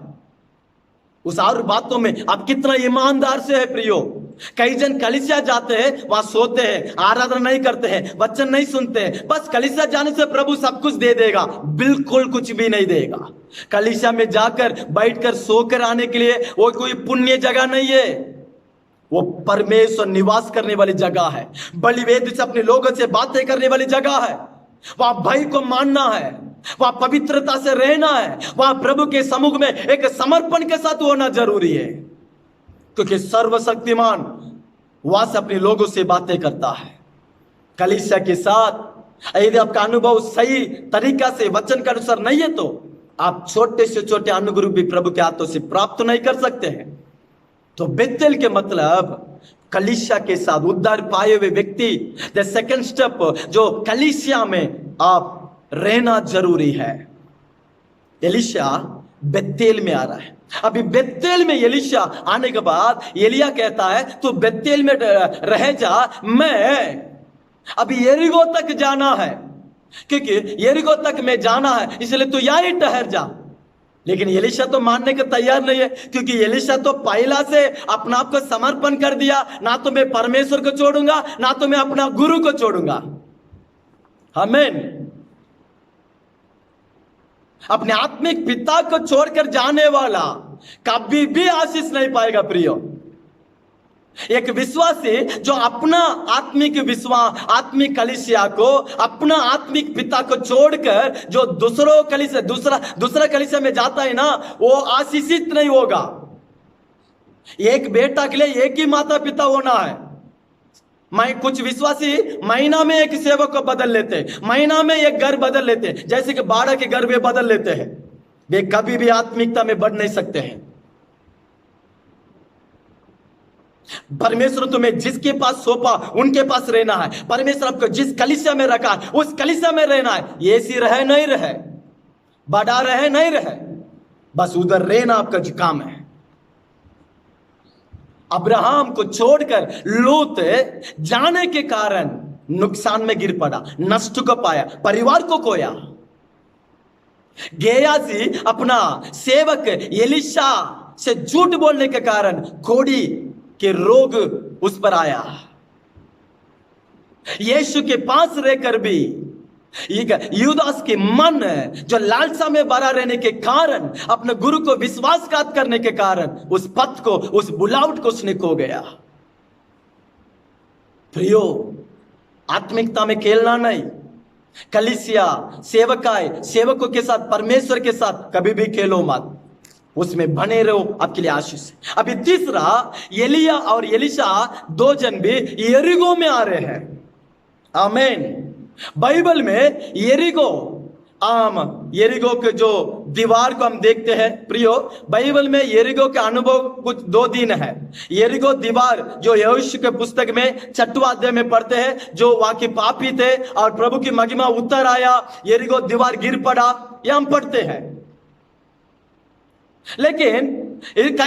उस और बातों में आप कितना ईमानदार से है प्रियो। कई जन कलीसिया जाते हैं, वहां सोते हैं, आराधना नहीं करते हैं, वचन नहीं सुनते हैं, बस कलीसिया जाने से प्रभु सब कुछ दे देगा। बिल्कुल कुछ भी नहीं देगा। कलीसिया में जाकर बैठकर सोकर आने के लिए वो कोई पुण्य जगह नहीं है, वो परमेश्वर निवास करने वाली जगह है। बलिवेद से अपने लोगों से बातें करने वाली जगह है। वहां भाई को मानना है, वहां पवित्रता से रहना है, वहां प्रभु के सम्मुख में एक समर्पण के साथ होना जरूरी है, क्योंकि सर्वशक्तिमान वहां से अपने लोगों से बातें करता है। कलीसिया के साथ यदि आपका अनुभव सही तरीका से वचन के अनुसार नहीं है, तो आप छोटे से छोटे अनुग्रह भी प्रभु के हाथों से प्राप्त नहीं कर सकते हैं। तो बेतेल के मतलब कलीसिया के साथ उद्धार पाए हुए व्यक्ति, द सेकंड स्टेप, जो कलीसिया में आप रहना जरूरी है। एलिशा बेतेल में आ रहा है। अभी बेतेल में एलिशा आने के बाद एलिया कहता है तू बेतेल में रह जा, मैं अभी यरीहो तक जाना है, क्योंकि यरीहो तक में जाना है, इसलिए तू यहां ही ठहर जा। लेकिन एलिशा तो मानने के तैयार नहीं है, क्योंकि एलिशा तो पहला से अपना आप को समर्पण कर दिया, ना तो मैं परमेश्वर को छोड़ूंगा, ना तो मैं अपना गुरु को छोड़ूंगा। आमीन। अपने आत्मिक पिता को छोड़कर जाने वाला कभी भी आशीष नहीं पाएगा प्रियो। एक विश्वासी जो अपना आत्मिक विश्वास, आत्मिक कलीसिया को, अपना आत्मिक पिता को छोड़कर जो दूसरा कलीसिया में जाता है ना, वो आशीषित नहीं होगा। एक बेटा के लिए एक ही माता पिता होना है। कुछ विश्वासी महीना में एक सेवक को बदल लेते हैं, महीना में एक घर बदल लेते हैं, जैसे कि बाड़ा के घर वे बदल लेते हैं। वे कभी भी आत्मिकता में बढ़ नहीं सकते हैं। परमेश्वर तुम्हें जिसके पास सौंपा उनके पास रहना है। परमेश्वर आपको जिस कलीसिया में रखा है उस कलीसिया में रहना है। ये सी रहे नहीं रहे, बड़ा रहे नहीं रहे, बस उधर रहना आपका काम है। अब्राहम को छोड़कर लूत जाने के कारण नुकसान में गिर पड़ा, नष्ट को पाया, परिवार को खोया। गेहाजी अपना सेवक एलिशा से झूठ बोलने के कारण कोढ़ी के रोग उस पर आया। यीशु के पास रहकर भी यूदास के मन जो लालसा में भरा रहने के कारण, अपने गुरु को विश्वासघात करने के कारण, उस पथ को, उस बुलावट को उसने खो गया। प्रियो, आत्मिकता में खेलना नहीं। कलीसिया, सेवकों के साथ, परमेश्वर के साथ कभी भी खेलो मत, उसमें बने रहो, आपके लिए आशीष है। अभी तीसरा, एलिया और एलिशा दो जन भी यरीहो में आ रहे हैं। आमीन। बाइबल में यरीहो के जो दीवार को हम देखते हैं प्रियो, बाइबल में यरीहो का अनुभव कुछ 2 दिन है। यरीहो दीवार जो यहोशू के पुस्तक में 6वां अध्याय में पढ़ते हैं, जो वहां के पापी थे और प्रभु की महिमा उतर आया, यरीहो दीवार गिर पड़ा, यह हम पढ़ते हैं। लेकिन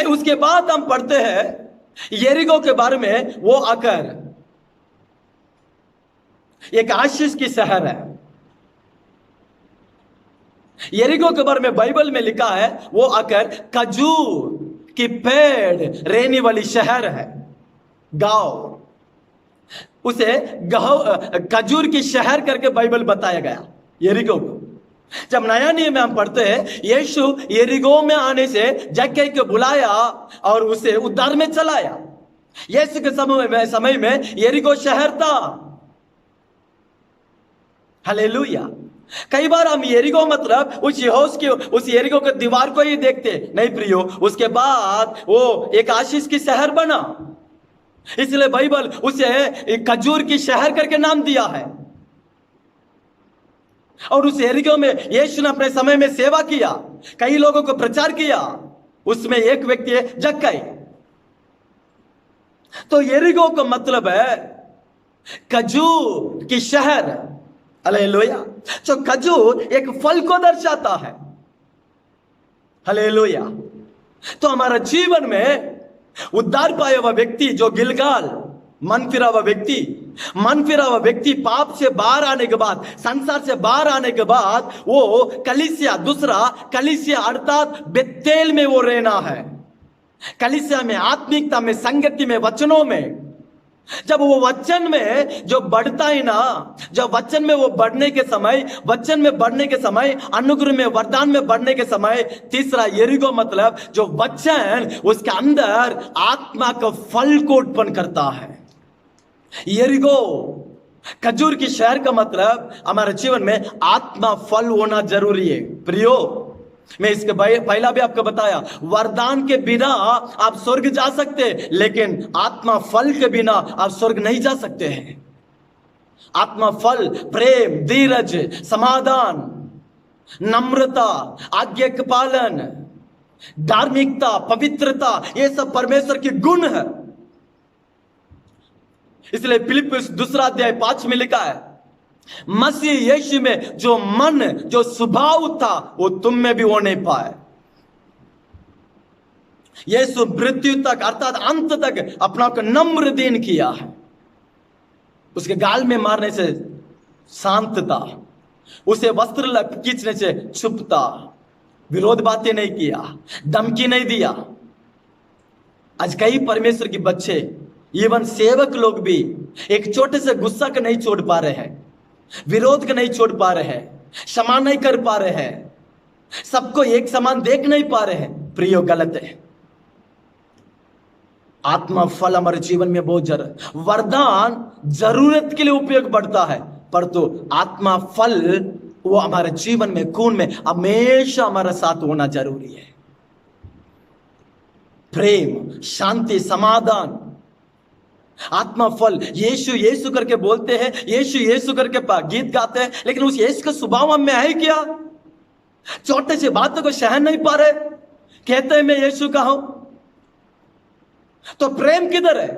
उसके बाद हम पढ़ते हैं यरीहो के बारे में, वो आकर एक आशीष की शहर है। यरीहो के बारे में बाइबल में लिखा है, वो आकर खजूर की पेड़ रहने वाली शहर है, गांव। उसे खजूर की शहर करके बाइबल बताया गया यरीहो को। जब नया नियम में हम पढ़ते हैं, यीशु यरीहो में आने से जक्कई को बुलाया और उसे उद्धार में चलाया। यीशु के समय में यरीहो शहर था। हालेलुया। कई बार हम यरीहो मतलब उस यरीहो के दीवार को ही देखते नहीं प्रियो, उसके बाद वो एक आशीष की शहर बना, इसलिए बाइबल उसे खजूर की शहर करके नाम दिया है। और उस यरीहो में यीशु ने अपने समय में सेवा किया, कई लोगों को प्रचार किया, उसमें एक व्यक्ति है जक्कई। तो यरीहो का मतलब है खजूर की शहर। हालेलुया। तो खजूर एक फल को दर्शाता है। हालेलुया। तो हमारा जीवन में उद्धार पाया हुआ व्यक्ति जो गिलगाल मन फिरा हुआ व्यक्ति पाप से बाहर आने के बाद, संसार से बाहर आने के बाद वो कलीसिया, दूसरा कलीसिया अर्थात बेतेल में वो रहना है। कलीसिया में, आत्मिकता में, संगति में, वचनों में। जब वो वचन में जो बढ़ता है ना, जब वचन में वो बढ़ने के समय, वचन में बढ़ने के समय, अनुग्रह में, वरदान में बढ़ने के समय, तीसरा यरीहो मतलब जो वचन उसके अंदर आत्मा का फल को उत्पन्न करता है। यरीहो खजूर की शहर का मतलब हमारे जीवन में आत्मा फल होना जरूरी है प्रियो। मैं इसके पहला भी आपको बताया, वरदान के बिना आप स्वर्ग जा सकते हैं, लेकिन आत्मा फल के बिना आप स्वर्ग नहीं जा सकते हैं। आत्मा फल प्रेम, धीरज, समाधान, नम्रता, आज्ञा का पालन, धार्मिकता, पवित्रता, ये सब परमेश्वर के गुण है। इसलिए फिलिप्पियुस 2:5 में लिखा है, मसीह यीशु में जो मन, जो स्वभाव था वो तुम में भी हो नहीं पाए। यीशु मृत्यु तक अर्थात अंत तक अपना को नम्र दीन किया है। उसके गाल में मारने से शांत था, उसे वस्त्र खींचने से छुपता, विरोध बातें नहीं किया, धमकी नहीं दिया। आज कई परमेश्वर के बच्चे, इवन सेवक लोग भी एक छोटे से गुस्सा को नहीं छोड़ पा रहे हैं, विरोध को नहीं छोड़ पा रहे हैं, क्षमा नहीं कर पा रहे हैं, सबको एक समान देख नहीं पा रहे हैं। प्रियो, गलत है। आत्मा फल हमारे जीवन में बहुत वरदान जरूरत के लिए उपयोग बढ़ता है, पर तो आत्मा फल वो हमारे जीवन में, खून में हमेशा हमारे साथ होना जरूरी है। प्रेम, शांति, समाधान, आत्मा फल। यीशु यीशु करके बोलते हैं, यीशु यीशु करके गीत गाते हैं, लेकिन उस यीशु का स्वभाव हम में है क्या? छोटे से बातों को सहन नहीं पा रहे, कहते हैं मैं यीशु का हूं, तो प्रेम किधर है?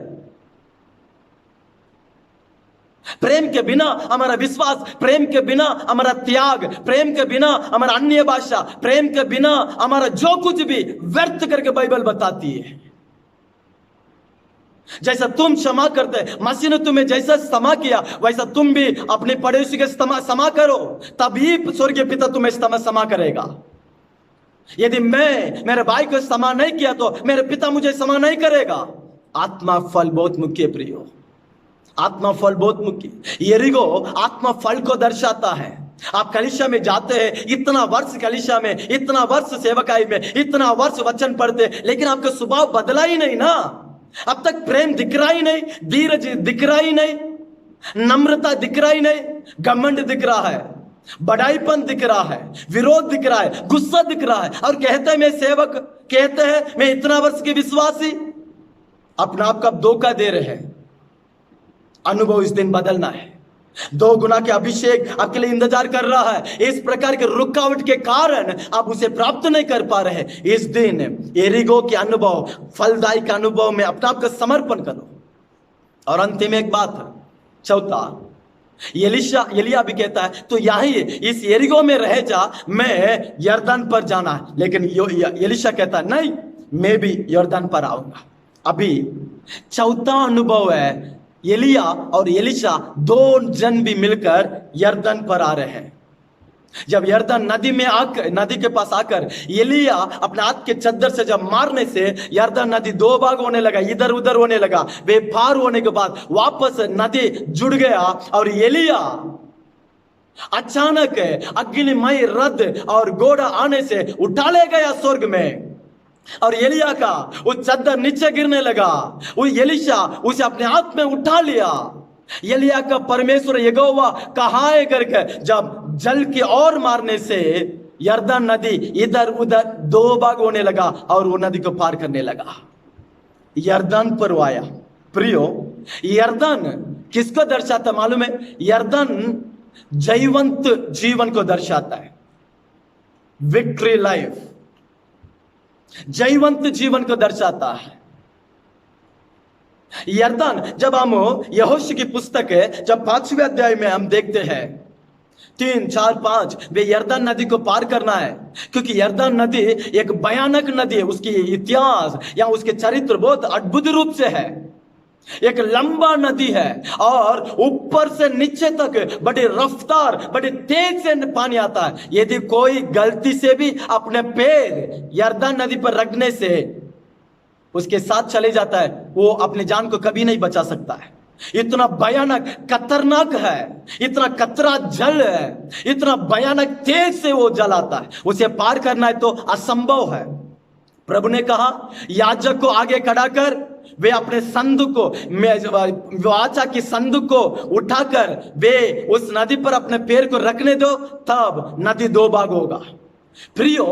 प्रेम के बिना हमारा विश्वास, प्रेम के बिना हमारा त्याग, प्रेम के बिना हमारा अन्य भाषा, प्रेम के बिना हमारा जो कुछ भी व्यर्थ करके बाइबल बताती है। जैसा तुम क्षमा करते, मसीह ने तुम्हें जैसा क्षमा किया, वैसा तुम भी अपने पड़ोसी के क्षमा करो, तभी स्वर्गीय पिता तुम्हें क्षमा करेगा। यदि मैं मेरे भाई को क्षमा नहीं किया तो मेरे पिता मुझे क्षमा नहीं करेगा। आत्मा फल बहुत मुख्य प्रियो, आत्मा फल बहुत मुख्य। यरीहो आत्मा फल को दर्शाता है। आप कलीसिया में जाते हैं, इतना वर्ष कलीसिया में, इतना वर्ष सेवकाई में, इतना वर्ष वचन पढ़ते, लेकिन आपका स्वभाव बदला ही नहीं ना। अब तक प्रेम दिख रहा ही नहीं, धीरज दिख रहा ही नहीं, नम्रता दिख रहा ही नहीं, घमंड दिख रहा है, बड़ाईपन दिख रहा है, विरोध दिख रहा है, गुस्सा दिख रहा है, और कहते हैं मैं सेवक, कहते हैं मैं इतना वर्ष के विश्वासी। अपना आप का धोखा दे रहे हैं। अनुभव इस दिन बदलना है। 2 गुना के अभिषेक आपके लिए इंतजार कर रहा है। इस प्रकार के रुकावट के कारण आप उसे प्राप्त नहीं कर पा रहे। इस दिन यरीहो के अनुभव, फलदायी के अनुभव में अपना आप का समर्पण करो। और अंतिम एक बात, चौथा, एलिया भी कहता है तो यही इस यरीहो में रह जा, मैं यरदन पर जाना है। लेकिन एलिशा कहता है नहीं, मैं भी यरदन पर आऊंगा। अभी चौथा अनुभव है, एलिया और एलिशा 2 जन भी मिलकर यरदन पर आ रहे हैं। जब यरदन नदी के पास आकर एलिया अपने हाथ के चद्दर से जब मारने से यरदन नदी 2 भाग होने लगा, इधर उधर होने लगा। वे पार होने के बाद वापस नदी जुड़ गया और एलिया अचानक अग्निमय रथ और घोड़ा आने से उठा ले गया स्वर्ग में, और एलिया का वो चद्दर नीचे गिरने लगा। वो एलीशा उसे अपने हाथ में उठा लिया। एलिया का परमेश्वर यहोवा कहाँ है करके जब जल की ओर मारने से यरदन नदी इधर उधर दो भाग होने लगा और वो नदी को पार करने लगा। यरदन पर आया। प्रियो, यरदन किसको दर्शाता मालूम है? यरदन जयवंत जीवन को दर्शाता है। विक्ट्री लाइफ, जयवंत जीवन को दर्शाता है। यरदन, जब हम यहोशू की पुस्तक है जब 5वें अध्याय में हम देखते हैं 3, 4, 5 वे यरदन नदी को पार करना है, क्योंकि यरदन नदी एक भयानक नदी है। उसकी इतिहास या उसके चरित्र बहुत अद्भुत रूप से है। एक लंबा नदी है और ऊपर से नीचे तक बड़ी रफ्तार बड़ी तेज से पानी आता है। यदि कोई गलती से भी अपने पैर यरदन नदी पर रखने से उसके साथ चले जाता है, वो अपनी जान को कभी नहीं बचा सकता है। इतना भयानक खतरनाक है, इतना कतरा जल है, इतना भयानक तेज से वो जल आता है। उसे पार करना है तो असंभव है। प्रभु ने कहा याजक को आगे खड़ा कर, वे अपने संदूक को वाचा की संदूक को उठाकर वे उस नदी पर अपने पैर को रखने दो, तब नदी दो भाग होगा। प्रियो,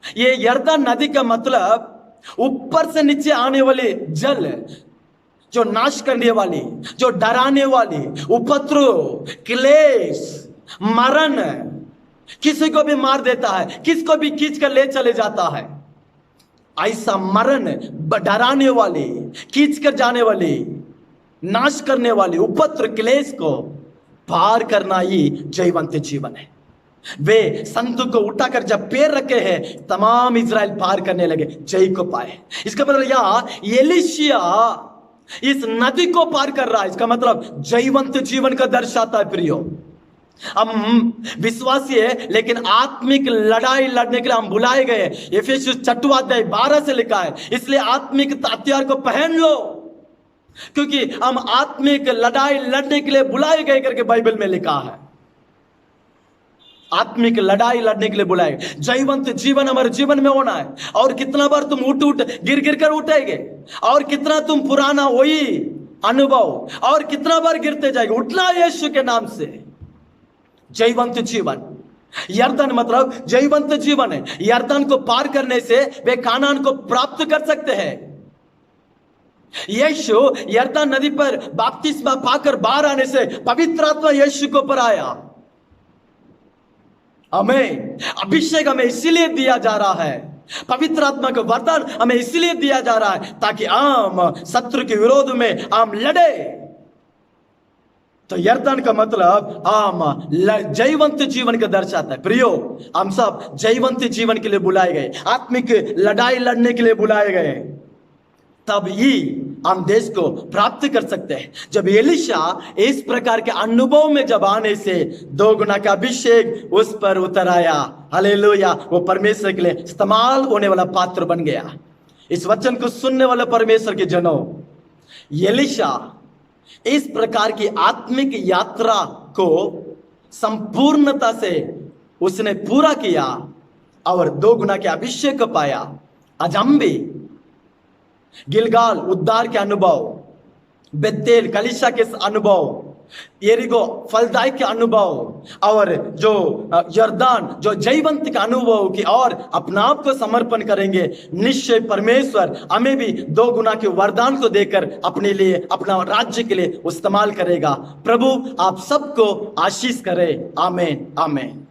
ये यरदन नदी का मतलब ऊपर से नीचे आने वाले जल, जो नाश करने वाली, जो डराने वाली, उपद्रव, क्लेश, मरण, किसी को भी मार देता है, किसको भी खींच कर ले चले जाता है, ऐसा मरण, डराने वाली, खींच कर जाने वाली, नाश करने वाली, उपद्रव, क्लेश को पार करना ही जयवंत जीवन है। वे संदूक को उठाकर जब पैर रखे हैं, तमाम इजराइल पार करने लगे, जय को पाए। इसका मतलब यहां एलीशिया इस नदी को पार कर रहा है, इसका मतलब जयवंत जीवन का दर्शाता है। प्रियो, हम विश्वासी है लेकिन आत्मिक लड़ाई लड़ने के लिए हम बुलाए गए। एफेसुस 6वां अध्याय 12 से लिखा है, इसलिए आत्मिक हथियार को पहन लो, क्योंकि हम आत्मिक लड़ाई लड़ने के लिए बुलाए गए करके बाइबल में लिखा है। आत्मिक लड़ाई लड़ने के लिए बुलाए। जयवंत जीवन हमारे जीवन में होना है। और कितना बार तुम उठ गिर गिर कर उठेंगे, और कितना तुम पुराना वही अनुभव, और कितना बार गिरते जाएंगे, उठना यीशु के नाम से। जयवंत जीवन, यरदन मतलब जयवंत जीवन है। यरदन को पार करने से वे कानान को प्राप्त कर सकते हैं। यीशु यरदन नदी पर बपतिस्मा पाकर बाहर आने से पवित्र आत्मा यीशु के ऊपर आया। हमें अभिषेक हमें इसीलिए दिया जा रहा है, पवित्र आत्मा का वरदान हमें इसीलिए दिया जा रहा है ताकि हम शत्रु के विरोध में हम लड़े। तो यरदन का मतलब हम जयवंत जीवन का दर्शाता है। प्रियो, हम सब जयवंत जीवन के लिए बुलाए गए, आत्मिक लड़ाई लड़ने के लिए बुलाए गए, तब ही हम देश को प्राप्त कर सकते हैं। जब एलीशा इस प्रकार के अनुभव में जब आने से 2 गुना का अभिषेक उस पर उतर आया, हालेलुया, वो परमेश्वर के लिए इस्तेमाल होने वाला पात्र बन गया। इस वचन को सुनने वाले परमेश्वर के जनों, एलीशा इस प्रकार की आत्मिक यात्रा को संपूर्णता से उसने पूरा किया और 2 गुना के अभिषेक को पाया। आज हम भी गिलगाल उद्धार के अनुभव, बेतेल कलीसिया के अनुभव, यरीको फलदायक के अनुभव और जो यरदन जो जयवंत का अनुभव की और अपना आप को समर्पण करेंगे, निश्चय परमेश्वर हमें भी 2 गुना के वरदान को देकर अपने लिए, अपना राज्य के लिए इस्तेमाल करेगा। प्रभु आप सबको आशीष करे। आमीन, आमीन।